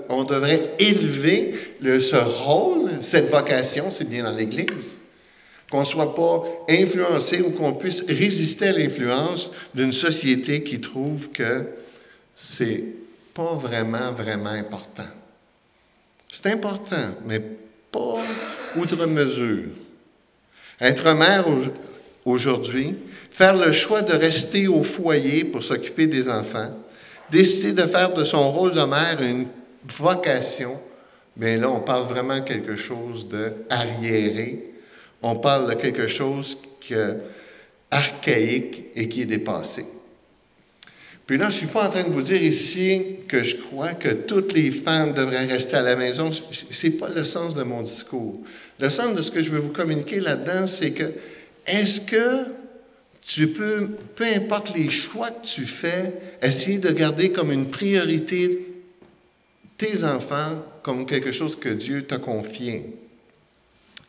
on devrait élever ce rôle, cette vocation, c'est bien dans l'Église. Qu'on ne soit pas influencé ou qu'on puisse résister à l'influence d'une société qui trouve que c'est pas vraiment, vraiment important. C'est important, mais pas outre mesure. Être mère aujourd'hui, faire le choix de rester au foyer pour s'occuper des enfants, décider de faire de son rôle de mère une vocation, bien là, on parle vraiment de quelque chose d'arriéré. On parle de quelque chose d'archaïque et qui est dépassé. Puis là, je ne suis pas en train de vous dire ici que je crois que toutes les femmes devraient rester à la maison. Ce n'est pas le sens de mon discours. Le sens de ce que je veux vous communiquer là-dedans, c'est que est-ce que tu peux, peu importe les choix que tu fais, essayer de garder comme une priorité tes enfants comme quelque chose que Dieu t'a confié.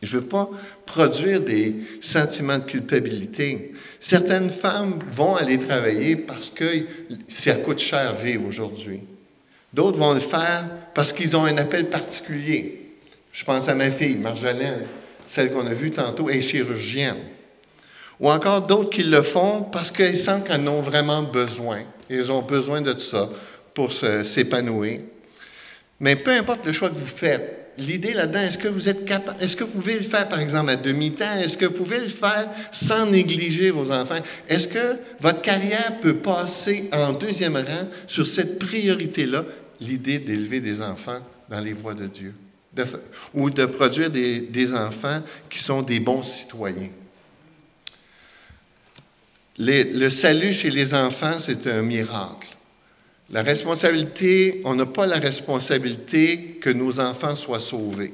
Je ne veux pas produire des sentiments de culpabilité. Certaines femmes vont aller travailler parce que ça coûte cher vivre aujourd'hui. D'autres vont le faire parce qu'ils ont un appel particulier. Je pense à ma fille, Marjolaine, celle qu'on a vue tantôt, est chirurgienne. Ou encore d'autres qui le font parce qu'ils sentent qu'elles en ont vraiment besoin. Ils ont besoin de ça pour s'épanouir. Mais peu importe le choix que vous faites, l'idée là-dedans, est-ce que vous êtes capable, est-ce que vous pouvez le faire, par exemple, à demi-temps? Est-ce que vous pouvez le faire sans négliger vos enfants? Est-ce que votre carrière peut passer en deuxième rang sur cette priorité-là, l'idée d'élever des enfants dans les voies de Dieu? ou de produire des enfants qui sont des bons citoyens. Le salut chez les enfants, c'est un miracle. La responsabilité, on n'a pas la responsabilité que nos enfants soient sauvés.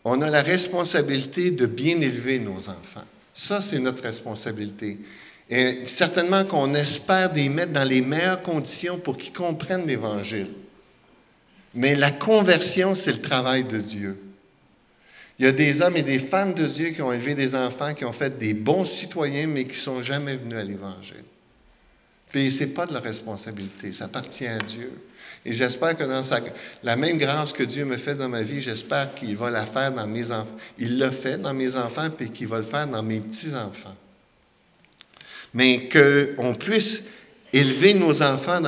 On a la responsabilité de bien élever nos enfants. Ça, c'est notre responsabilité. Et certainement qu'on espère les mettre dans les meilleures conditions pour qu'ils comprennent l'Évangile. Mais la conversion, c'est le travail de Dieu. Il y a des hommes et des femmes de Dieu qui ont élevé des enfants, qui ont fait des bons citoyens, mais qui ne sont jamais venus à l'Évangile. Puis ce n'est pas de leur responsabilité, ça appartient à Dieu. Et j'espère que dans la même grâce que Dieu me fait dans ma vie, j'espère qu'il va la faire dans mes enfants. Il l'a fait dans mes enfants, puis qu'il va le faire dans mes petits-enfants. Mais qu'on puisse élever nos enfants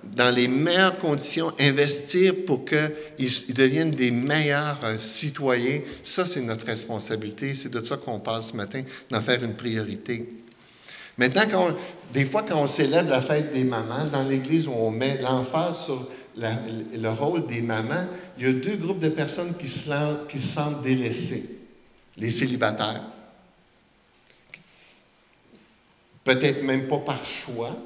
dans les meilleures conditions, investir pour qu'ils deviennent des meilleurs citoyens, ça, c'est notre responsabilité. C'est de ça qu'on parle ce matin, d'en faire une priorité. Maintenant, des fois, quand on célèbre la fête des mamans, dans l'Église où on met l'emphase sur le rôle des mamans, il y a deux groupes de personnes qui se sentent délaissées. Les célibataires, peut-être même pas par choix.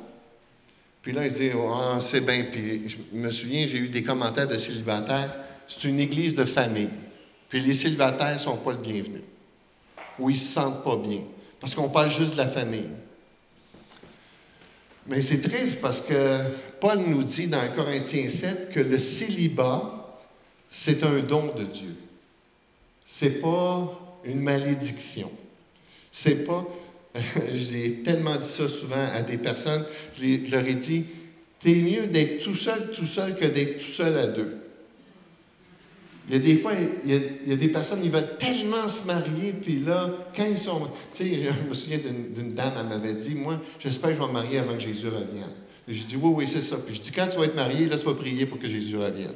Puis là, ils disent, oh, c'est bien. Puis je me souviens, j'ai eu des commentaires de célibataires, c'est une église de famille. Puis les célibataires ne sont pas le bienvenu. Ou ils ne se sentent pas bien. Parce qu'on parle juste de la famille. Mais c'est triste parce que Paul nous dit dans Corinthiens 7 que le célibat, c'est un don de Dieu. C'est pas une malédiction. C'est pas... J'ai tellement dit ça souvent à des personnes, je leur ai dit, t'es mieux d'être tout seul que d'être tout seul à deux. Il y a des fois, il y a des personnes, ils veulent tellement se marier, puis là, quand ils sont... Tu sais, je me souviens d'une dame, elle m'avait dit, moi, j'espère que je vais me marier avant que Jésus revienne. J'ai dit, oui, c'est ça. Puis je dis, quand tu vas être marié, là, tu vas prier pour que Jésus revienne.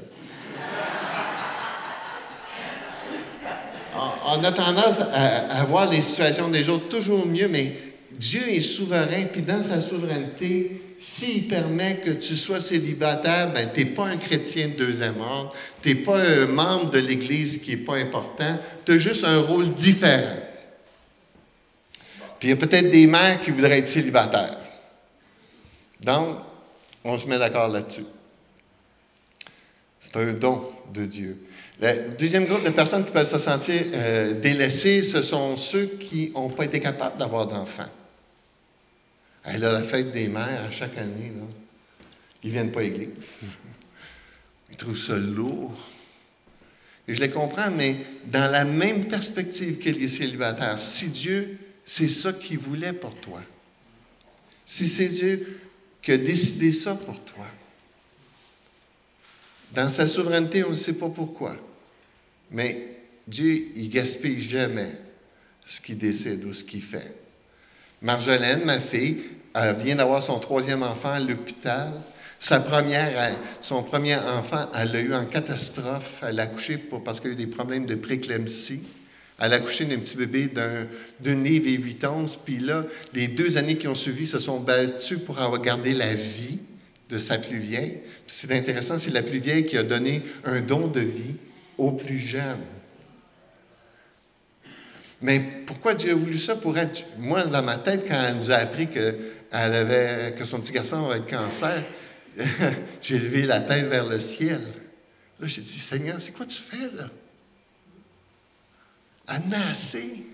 On a tendance à voir les situations des autres toujours mieux, mais Dieu est souverain, puis dans sa souveraineté, s'il permet que tu sois célibataire, ben, tu n'es pas un chrétien de deuxième ordre, tu n'es pas un membre de l'Église qui n'est pas important, tu as juste un rôle différent. Puis il y a peut-être des mères qui voudraient être célibataires. Donc, on se met d'accord là-dessus. C'est un don de Dieu. Le deuxième groupe de personnes qui peuvent se sentir délaissées, ce sont ceux qui n'ont pas été capables d'avoir d'enfants. Elle a la fête des mères à chaque année. Là. Ils ne viennent pas à l'église. Ils trouvent ça lourd. Et je les comprends, mais dans la même perspective que les célibataires, si Dieu, c'est ça qu'il voulait pour toi, si c'est Dieu qui a décidé ça pour toi, dans sa souveraineté, on ne sait pas pourquoi. Mais Dieu, il ne gaspille jamais ce qu'il décide ou ce qu'il fait. Marjolaine, ma fille, elle vient d'avoir son 3e enfant à l'hôpital. Son premier enfant, elle l'a eu en catastrophe. Elle a accouché parce qu'il y a eu des problèmes de préclampsie. Elle a accouché d'un petit bébé d'une livre et 8 onces. Puis là, les 2 années qui ont suivi se sont battues pour avoir gardé la vie de sa plus vieille. Puis c'est intéressant, c'est la plus vieille qui a donné un don de vie aux plus jeunes. Mais pourquoi Dieu a voulu ça pour être... Moi, dans ma tête, quand elle nous a appris que son petit garçon avait le cancer, j'ai levé la tête vers le ciel. Là, j'ai dit, Seigneur, c'est quoi tu fais, là? Elle en a assez.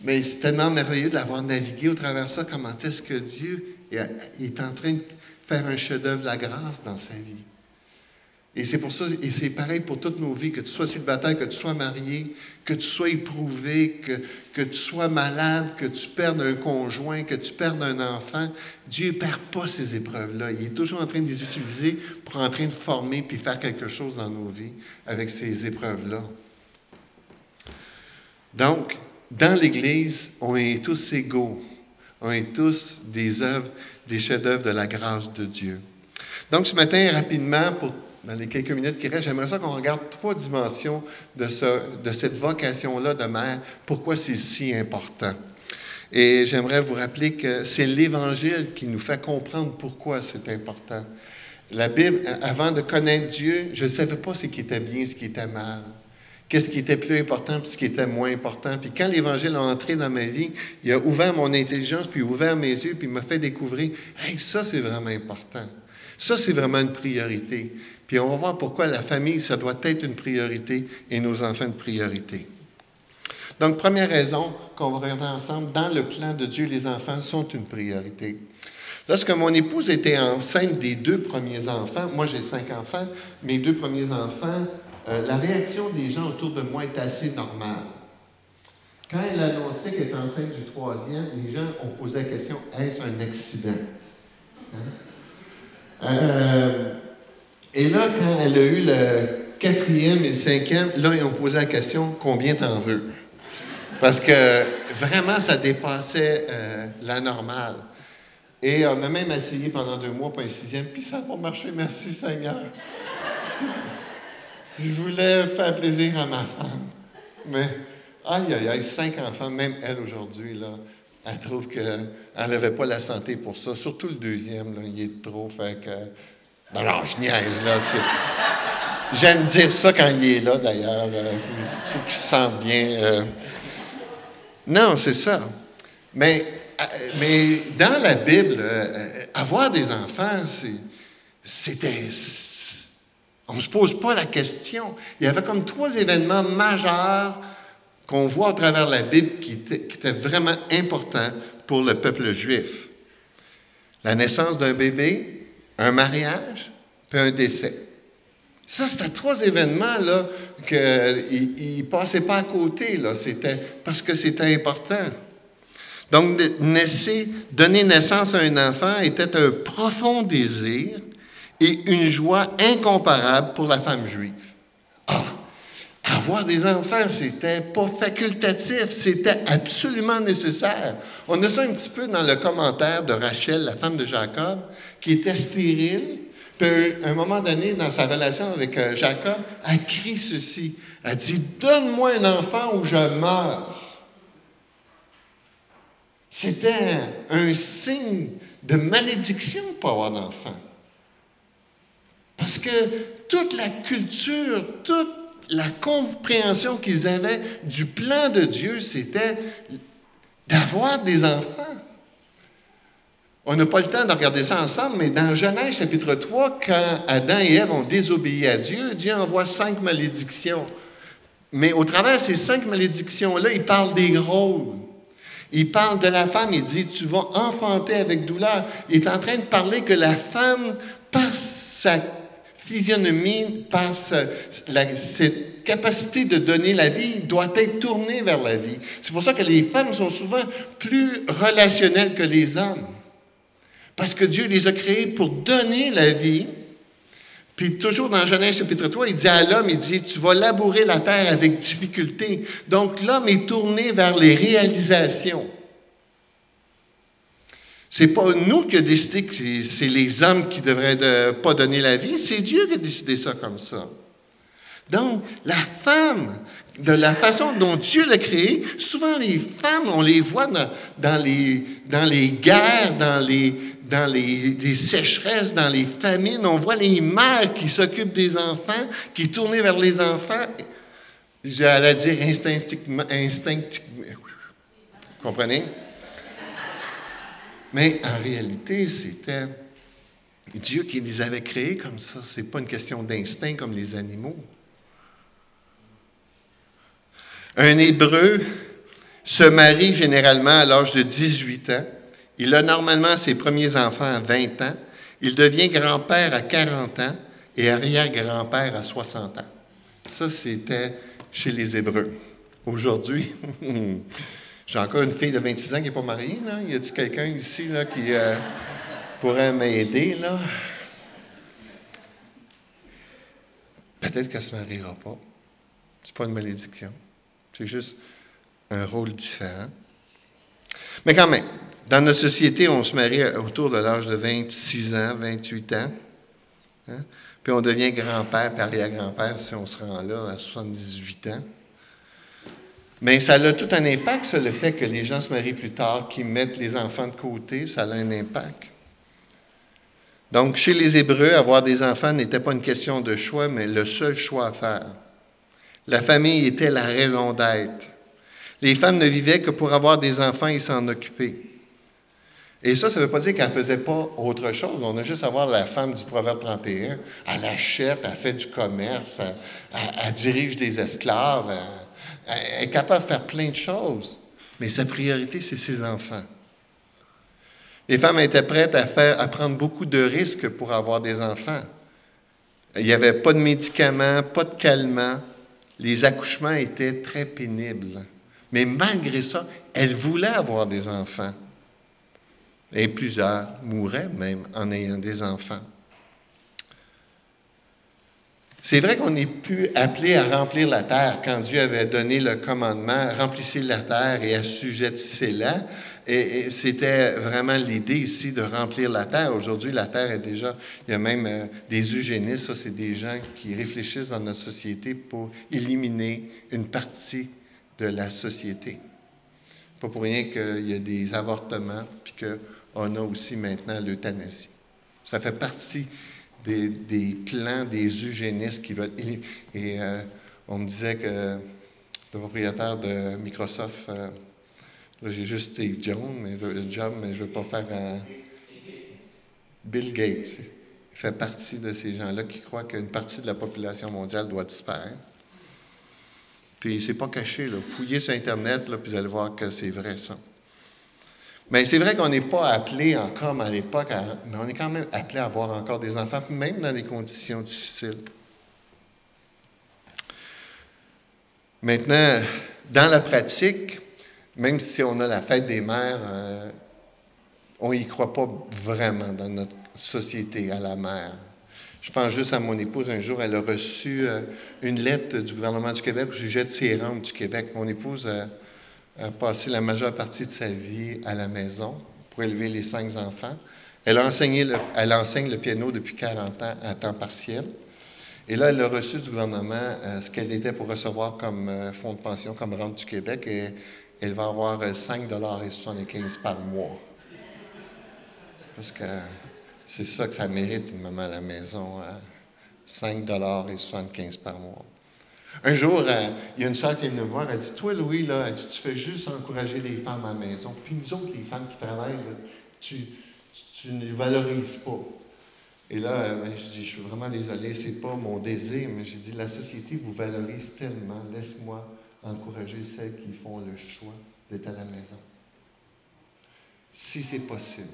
Mais c'est tellement merveilleux de l'avoir navigué au travers de ça. Comment est-ce que Dieu est en train de faire un chef-d'œuvre de la grâce dans sa vie? Et c'est pour ça, et c'est pareil pour toutes nos vies, que tu sois célibataire, que tu sois marié, que tu sois éprouvé, que tu sois malade, que tu perdes un conjoint, que tu perdes un enfant. Dieu ne perd pas ces épreuves-là. Il est toujours en train de les utiliser pour en train de former puis faire quelque chose dans nos vies avec ces épreuves-là. Donc, dans l'Église, on est tous égaux. On est tous des chefs-d'œuvre de la grâce de Dieu. Donc, ce matin, rapidement, dans les quelques minutes qui restent, j'aimerais ça qu'on regarde 3 dimensions de cette vocation-là de mère, pourquoi c'est si important. Et j'aimerais vous rappeler que c'est l'Évangile qui nous fait comprendre pourquoi c'est important. la Bible, avant de connaître Dieu, je ne savais pas ce qui était bien, ce qui était mal. Qu'est-ce qui était plus important, puis ce qui était moins important. Puis quand l'Évangile est entré dans ma vie, il a ouvert mon intelligence, puis ouvert mes yeux, puis il m'a fait découvrir, hey, ça c'est vraiment important. Ça c'est vraiment une priorité. Puis on va voir pourquoi la famille, ça doit être une priorité et nos enfants une priorité. Donc, première raison qu'on va regarder ensemble, dans le plan de Dieu, les enfants sont une priorité. Lorsque mon épouse était enceinte des 2 premiers enfants, moi j'ai 5 enfants, mes 2 premiers enfants, la réaction des gens autour de moi est assez normale. Quand elle annonçait qu'elle était enceinte du 3e, les gens ont posé la question, est-ce un accident? Et là, quand elle a eu le 4e et le 5e, là, ils ont posé la question, combien t'en veux? Parce que vraiment, ça dépassait la normale. Et on a même essayé pendant 2 mois pour un 6e, puis ça n'a pas marché, merci Seigneur. Je voulais faire plaisir à ma femme. Mais, aïe, aïe, aïe, 5 enfants, même elle aujourd'hui, là, elle trouve qu'elle n'avait pas la santé pour ça. Surtout le 2e, là, il est trop, fait que... Non, je niaise, là. J'aime dire ça quand il est là, d'ailleurs. Il faut qu'il se sente bien. Non, c'est ça. Mais dans la Bible, avoir des enfants, on ne se pose pas la question. Il y avait comme 3 événements majeurs qu'on voit à travers la Bible qui étaient vraiment importants pour le peuple juif. La naissance d'un bébé, un mariage, puis un décès. Ça, c'était 3 événements là, qu'ils ne passaient pas à côté. Là. C'était parce que c'était important. Donc, donner naissance à un enfant était un profond désir et une joie incomparable pour la femme juive. Ah! Avoir des enfants, c'était pas facultatif, c'était absolument nécessaire. On a ça un petit peu dans le commentaire de Rachel, la femme de Jacob, qui était stérile. Puis à un moment donné, dans sa relation avec Jacob, elle crie ceci. Elle dit, « Donne-moi un enfant ou je meurs. » C'était un signe de malédiction pour avoir d'enfant. Parce que toute la culture, toute la compréhension qu'ils avaient du plan de Dieu, c'était d'avoir des enfants. On n'a pas le temps de regarder ça ensemble, mais dans Genèse chapitre 3, quand Adam et Ève ont désobéi à Dieu, Dieu envoie 5 malédictions. Mais au travers de ces 5 malédictions-là, il parle des rôles. Il parle de la femme, il dit, tu vas enfanter avec douleur. Il est en train de parler que la femme, par sa physionomie, par cette capacité de donner la vie, doit être tournée vers la vie. C'est pour ça que les femmes sont souvent plus relationnelles que les hommes. Parce que Dieu les a créés pour donner la vie. Puis toujours dans Genèse chapitre 3, il dit à l'homme, il dit, tu vas labourer la terre avec difficulté. Donc l'homme est tourné vers les réalisations. C'est pas nous qui avons décidé que c'est les hommes qui devraient pas donner la vie, c'est Dieu qui a décidé ça comme ça. Donc la femme, de la façon dont Dieu l'a créée, souvent les femmes, on les voit dans les guerres, dans les sécheresses, dans les famines, on voit les mères qui s'occupent des enfants, qui tournent vers les enfants, j'allais dire instinctivement. Vous comprenez? Mais en réalité, c'était Dieu qui les avait créés comme ça. Ce n'est pas une question d'instinct comme les animaux. Un Hébreu se marie généralement à l'âge de 18 ans. Il a normalement ses premiers enfants à 20 ans. Il devient grand-père à 40 ans et arrière-grand-père à 60 ans. Ça, c'était chez les Hébreux. Aujourd'hui, j'ai encore une fille de 26 ans qui n'est pas mariée. Là. Y a-t-il quelqu'un ici là, qui pourrait m'aider? Là? Peut-être qu'elle ne se mariera pas. Ce n'est pas une malédiction. C'est juste un rôle différent. Mais quand même, dans notre société, on se marie autour de l'âge de 26 ans, 28 ans. Hein? Puis on devient grand-père, puis arrière-grand-père si on se rend là à 78 ans. Mais ça a tout un impact, ça, le fait que les gens se marient plus tard, qu'ils mettent les enfants de côté, ça a un impact. Donc, chez les Hébreux, avoir des enfants n'était pas une question de choix, mais le seul choix à faire. La famille était la raison d'être. Les femmes ne vivaient que pour avoir des enfants et s'en occuper. Et ça ne veut pas dire qu'elle ne faisait pas autre chose. On a juste à voir la femme du Proverbe 31. Elle achète, elle fait du commerce, elle dirige des esclaves, elle est capable de faire plein de choses. Mais sa priorité, c'est ses enfants. Les femmes étaient prêtes à prendre beaucoup de risques pour avoir des enfants. Il n'y avait pas de médicaments, pas de calmants. Les accouchements étaient très pénibles. Mais malgré ça, elles voulaient avoir des enfants. Et plusieurs mouraient même en ayant des enfants. C'est vrai qu'on n'est plus appelé à remplir la terre quand Dieu avait donné le commandement « Remplissez la terre et assujettissez-la ». Et c'était vraiment l'idée ici de remplir la terre. Aujourd'hui, la terre est déjà... Il y a même des eugénistes, ça, c'est des gens qui réfléchissent dans notre société pour éliminer une partie de la société. Pas pour rien qu'il y a des avortements, puis qu'on a aussi maintenant l'euthanasie. Ça fait partie des plans des eugénistes qui veulent... Et on me disait que le propriétaire de Microsoft... là, j'ai juste Steve Jobs, mais je ne veux pas faire Bill Gates. Il fait partie de ces gens-là qui croient qu'une partie de la population mondiale doit disparaître. Puis c'est pas caché, là. Fouillez sur Internet, là, puis vous allez voir que c'est vrai, ça. Mais c'est vrai qu'on n'est pas appelé comme à l'époque, mais on est quand même appelé à avoir encore des enfants, même dans des conditions difficiles. Maintenant, dans la pratique, même si on a la fête des mères, on n'y croit pas vraiment dans notre société à la mère. Je pense juste à mon épouse. Un jour, elle a reçu une lettre du gouvernement du Québec au sujet de ses rentes du Québec. Mon épouse a passé la majeure partie de sa vie à la maison pour élever les 5 enfants. Elle enseigne le piano depuis 40 ans à temps partiel. Et là, elle a reçu du gouvernement ce qu'elle était pour recevoir comme fonds de pension, comme rente du Québec. Et elle va avoir 5,75 $ par mois. Parce que c'est ça que ça mérite, une maman à la maison, 5,75 $ par mois. Un jour, il y a une soeur qui est venue me voir, elle dit « Toi, Louis, là, elle dit, tu fais juste encourager les femmes à la maison. Puis nous autres, les femmes qui travaillent, là, tu ne les valorises pas. » Et là, je dis « Je suis vraiment désolé, c'est pas mon désir, mais j'ai dit « La société vous valorise tellement, laisse-moi encourager celles qui font le choix d'être à la maison. Si c'est possible.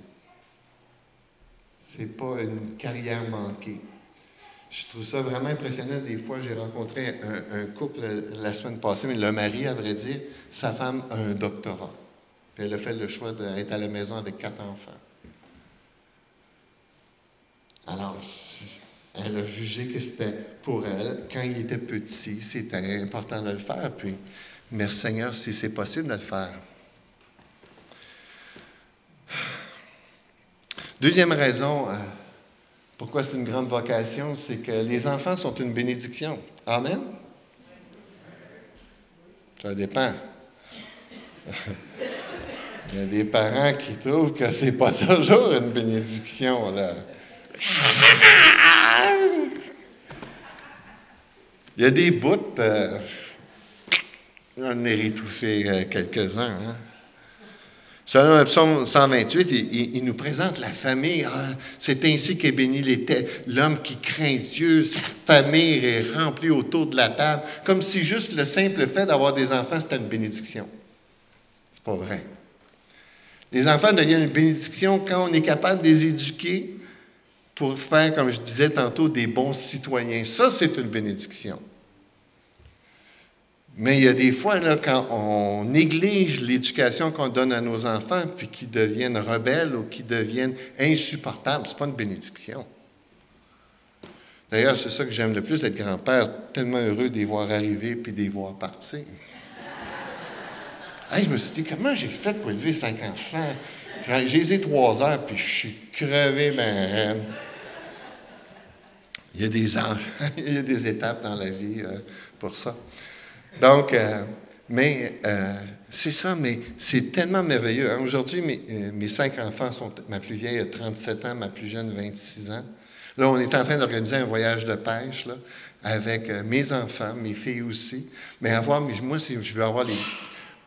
Ce n'est pas une carrière manquée. » Je trouve ça vraiment impressionnant. Des fois, j'ai rencontré un couple la semaine passée, mais le mari, à vrai dire, sa femme a un doctorat. Puis elle a fait le choix d'être à la maison avec 4 enfants. Alors, elle a jugé que c'était pour elle, quand il était petit, c'était important de le faire. Puis, merci Seigneur si c'est possible de le faire. Deuxième raison pourquoi c'est une grande vocation, c'est que les enfants sont une bénédiction. Amen? Ça dépend. Il y a des parents qui trouvent que c'est pas toujours une bénédiction, là. Il y a des bouts, on en a étouffé quelques-uns, hein? Selon le psaume 128, il nous présente la famille. Ah, c'est ainsi qu'est béni l'homme qui craint Dieu. Sa famille est remplie autour de la table, comme si juste le simple fait d'avoir des enfants, c'était une bénédiction. C'est pas vrai. Les enfants deviennent une bénédiction quand on est capable de les éduquer pour faire, comme je disais tantôt, des bons citoyens. Ça, c'est une bénédiction. Mais il y a des fois, là, quand on néglige l'éducation qu'on donne à nos enfants, puis qu'ils deviennent rebelles ou qu'ils deviennent insupportables, ce n'est pas une bénédiction. D'ailleurs, c'est ça que j'aime le plus d'être grand-père, tellement heureux de les voir arriver puis de les voir partir. Hey, je me suis dit, comment j'ai fait pour élever 5 enfants? J'ai les 3 heures, puis je suis crevé, ben. Il y a des étapes dans la vie pour ça. Donc, Mais c'est ça, mais c'est tellement merveilleux. Hein? Aujourd'hui, mes 5 enfants sont, ma plus vieille a 37 ans, ma plus jeune 26 ans. Là, on est en train d'organiser un voyage de pêche là, avec mes enfants, mes filles aussi. Mais moi, je veux avoir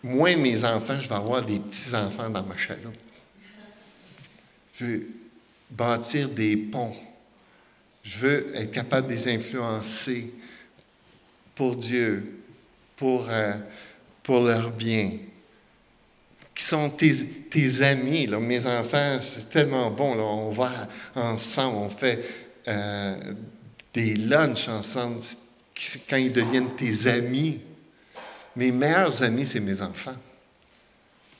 moins mes enfants, je veux avoir des petits-enfants dans ma chaloupe. Je veux bâtir des ponts. Je veux être capable de les influencer pour Dieu, pour leur bien. Qui sont tes amis, là. Mes enfants, c'est tellement bon. Là. On va ensemble, on fait des lunchs ensemble quand ils deviennent tes amis. Mes meilleurs amis, c'est mes enfants.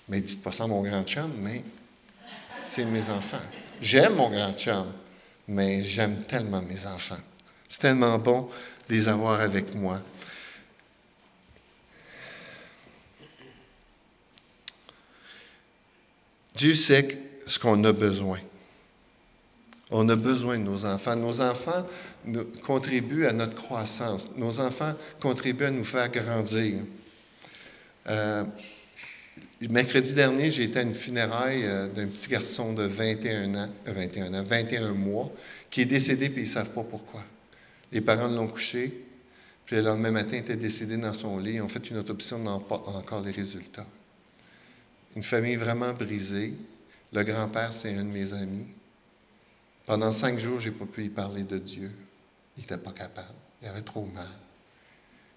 Mais dites pas ça à mon grand chum, mais c'est mes enfants. J'aime mon grand chum, mais j'aime tellement mes enfants. C'est tellement bon de les avoir avec moi. Dieu sait ce qu'on a besoin. On a besoin de nos enfants. Nos enfants contribuent à notre croissance. Nos enfants contribuent à nous faire grandir. Mercredi dernier, j'ai été à une funéraille d'un petit garçon de 21 mois, qui est décédé et ils ne savent pas pourquoi. Les parents l'ont couché, puis le lendemain matin, il était décédé dans son lit. Ils ont fait une autopsie, on n'a pas encore les résultats. Une famille vraiment brisée. Le grand-père, c'est un de mes amis. Pendant 5 jours, je n'ai pas pu y parler de Dieu. Il n'était pas capable. Il avait trop mal.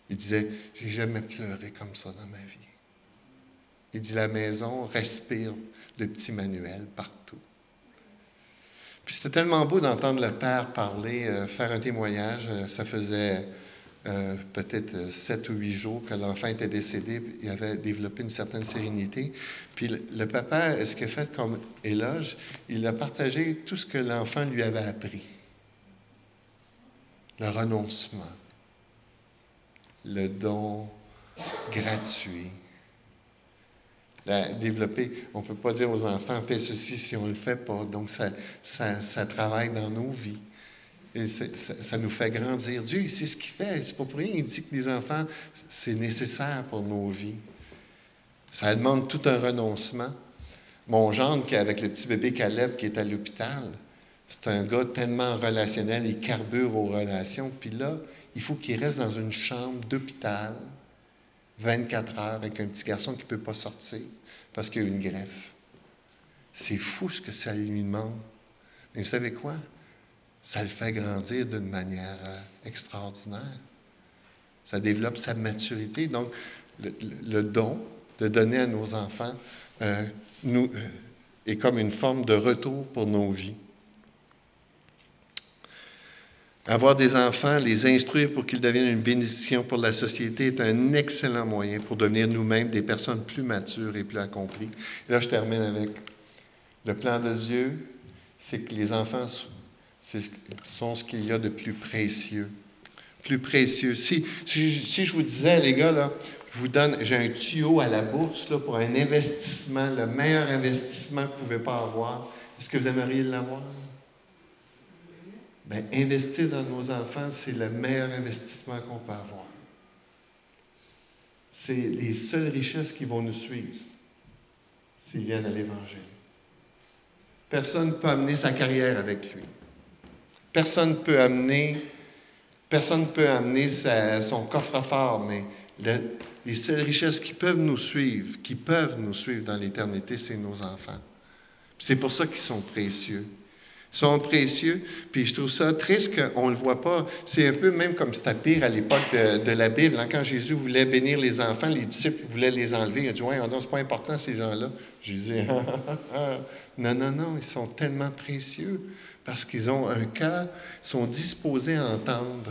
Il disait, « J'ai jamais pleuré comme ça dans ma vie. » Il dit, « La maison respire le petit Manuel partout. » Puis c'était tellement beau d'entendre le père parler, faire un témoignage. Ça faisait peut-être 7 ou 8 jours que l'enfant était décédé. Il avait développé une certaine sérénité. Puis le papa, ce qu'il a fait comme éloge, il a partagé tout ce que l'enfant lui avait appris. Le renoncement, le don gratuit. Développer, on ne peut pas dire aux enfants, fais ceci si on ne le fait pas. Donc, ça travaille dans nos vies. Et ça nous fait grandir. Dieu, il sait ce qu'il fait. C'est pas pour rien. Il dit que les enfants, c'est nécessaire pour nos vies. Ça demande tout un renoncement. Mon gendre, avec le petit bébé Caleb qui est à l'hôpital, c'est un gars tellement relationnel, il carbure aux relations. Puis là, il faut qu'il reste dans une chambre d'hôpital 24 heures avec un petit garçon qui ne peut pas sortir parce qu'il y a eu une greffe. C'est fou ce que ça lui demande. Mais vous savez quoi? Ça le fait grandir d'une manière extraordinaire. Ça développe sa maturité. Donc, le don de donner à nos enfants est comme une forme de retour pour nos vies. Avoir des enfants, les instruire pour qu'ils deviennent une bénédiction pour la société est un excellent moyen pour devenir nous-mêmes des personnes plus matures et plus accomplies. Et là, je termine avec le plan de Dieu, c'est que les enfants sont ce qu'il y a de plus précieux. Plus précieux. Si je vous disais, les gars, là, je vous donne, j'ai un tuyau à la bourse là, pour un investissement, le meilleur investissement que vous ne pouvez pas avoir, est-ce que vous aimeriez l'avoir? Bien, investir dans nos enfants, c'est le meilleur investissement qu'on peut avoir. C'est les seules richesses qui vont nous suivre s'ils viennent à l'Évangile. Personne ne peut amener sa carrière avec lui. Personne ne peut amener son coffre-fort, mais les seules richesses qui peuvent nous suivre dans l'éternité, c'est nos enfants. C'est pour ça qu'ils sont précieux. Ils sont précieux, puis je trouve ça triste qu'on ne le voit pas. C'est un peu même comme c'était pire à l'époque de la Bible. Hein? Quand Jésus voulait bénir les enfants, les disciples voulaient les enlever. Il a dit, ouais, non, c'est pas important ces gens-là. Jésus, non, ils sont tellement précieux parce qu'ils ont un cœur, ils sont disposés à entendre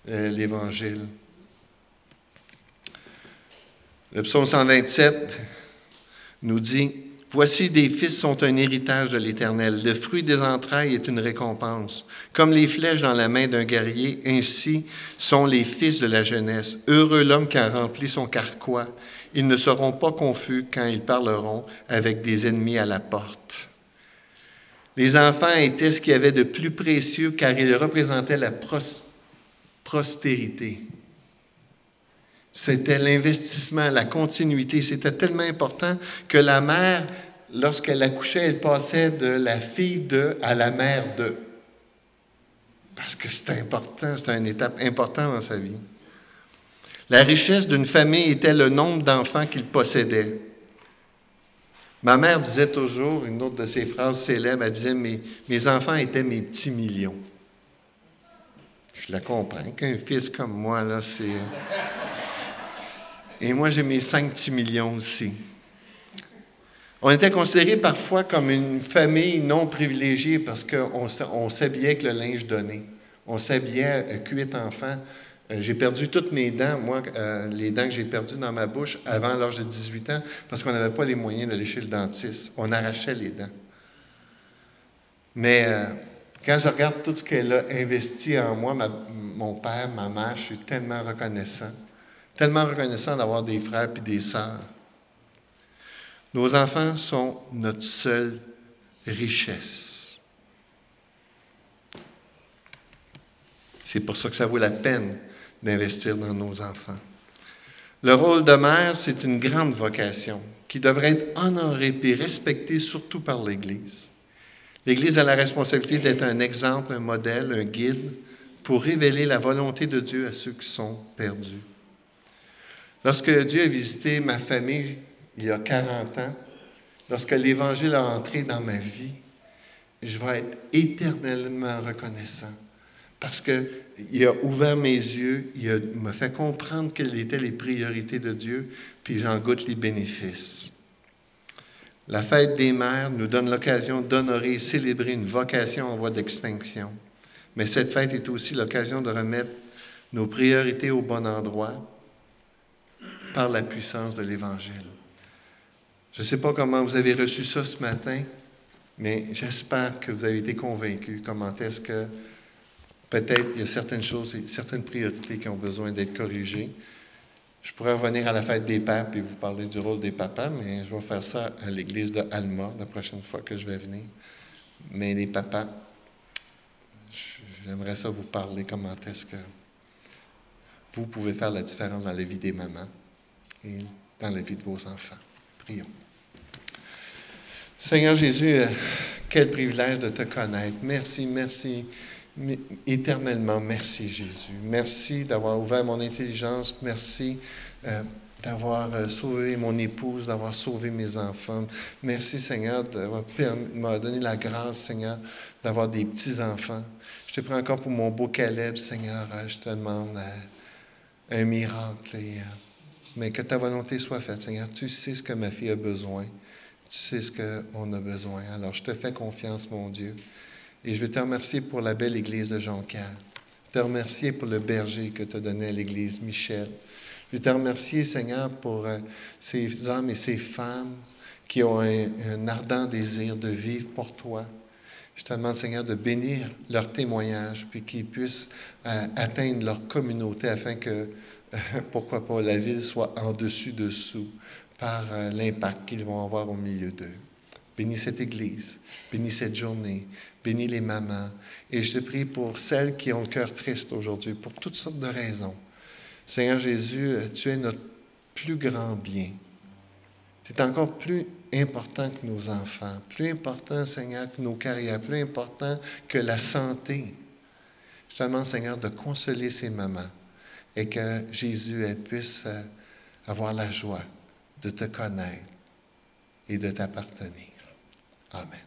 l'Évangile. Le psaume 127 nous dit, « Voici des fils sont un héritage de l'Éternel. Le fruit des entrailles est une récompense. Comme les flèches dans la main d'un guerrier, ainsi sont les fils de la jeunesse. Heureux l'homme qui a rempli son carquois. Ils ne seront pas confus quand ils parleront avec des ennemis à la porte. » Les enfants étaient ce qu'il y avait de plus précieux car ils représentaient la postérité. C'était l'investissement, la continuité. C'était tellement important que la mère, lorsqu'elle accouchait, elle passait de la fille de à la mère de. Parce que c'était important, c'était une étape importante dans sa vie. La richesse d'une famille était le nombre d'enfants qu'il possédait. Ma mère disait toujours, une autre de ses phrases célèbres, elle disait, mes enfants étaient mes petits millions. Je la comprends, qu'un fils comme moi, là, c'est... Et moi, j'ai mes 5 petits millions aussi. On était considérés parfois comme une famille non privilégiée parce qu'on s'habillait avec le linge donné. On s'habillait 8 enfants. J'ai perdu toutes mes dents, moi, les dents que j'ai perdues dans ma bouche avant l'âge de 18 ans, parce qu'on n'avait pas les moyens d'aller chez le dentiste. On arrachait les dents. Mais quand je regarde tout ce qu'elle a investi en moi, mon père, ma mère, je suis tellement reconnaissant. Tellement reconnaissant d'avoir des frères et des sœurs. Nos enfants sont notre seule richesse. C'est pour ça que ça vaut la peine d'investir dans nos enfants. Le rôle de mère, c'est une grande vocation qui devrait être honorée et respectée surtout par l'Église. L'Église a la responsabilité d'être un exemple, un modèle, un guide pour révéler la volonté de Dieu à ceux qui sont perdus. Lorsque Dieu a visité ma famille il y a 40 ans, lorsque l'Évangile a entré dans ma vie, je vais être éternellement reconnaissant parce qu'il a ouvert mes yeux, m'a fait comprendre quelles étaient les priorités de Dieu, puis j'en goûte les bénéfices. La fête des mères nous donne l'occasion d'honorer et célébrer une vocation en voie d'extinction. Mais cette fête est aussi l'occasion de remettre nos priorités au bon endroit, par la puissance de l'Évangile. Je ne sais pas comment vous avez reçu ça ce matin, mais j'espère que vous avez été convaincus comment est-ce que peut-être il y a certaines choses et certaines priorités qui ont besoin d'être corrigées. Je pourrais revenir à la fête des pères et vous parler du rôle des papas, mais je vais faire ça à l'église de Alma la prochaine fois que je vais venir. Mais les papas, j'aimerais ça vous parler comment est-ce que vous pouvez faire la différence dans la vie des mamans et dans la vie de vos enfants. Prions. Seigneur Jésus, quel privilège de te connaître. Merci, merci, éternellement, merci Jésus. Merci d'avoir ouvert mon intelligence. Merci d'avoir sauvé mon épouse, d'avoir sauvé mes enfants. Merci Seigneur d'avoir m'a donné la grâce, Seigneur, d'avoir des petits-enfants. Je te prie encore pour mon beau Caleb, Seigneur. Je te demande un miracle. Mais que ta volonté soit faite, Seigneur. Tu sais ce que ma fille a besoin. Tu sais ce qu'on a besoin. Alors, je te fais confiance, mon Dieu. Et je veux te remercier pour la belle église de Jonquière. Je te remercier pour le berger que tu as donné à l'église Michel. Je veux te remercier, Seigneur, pour ces hommes et ces femmes qui ont un ardent désir de vivre pour toi. Je te demande, Seigneur, de bénir leur témoignage, puis qu'ils puissent atteindre leur communauté afin que pourquoi pas, la ville soit en dessus-dessous par l'impact qu'ils vont avoir au milieu d'eux. Bénis cette Église, bénis cette journée, bénis les mamans. Et je te prie pour celles qui ont le cœur triste aujourd'hui, pour toutes sortes de raisons. Seigneur Jésus, tu es notre plus grand bien. Tu es encore plus important que nos enfants, plus important, Seigneur, que nos carrières, plus important que la santé. Je te demande, Seigneur, de consoler ces mamans. Et que Jésus elle puisse avoir la joie de te connaître et de t'appartenir. Amen.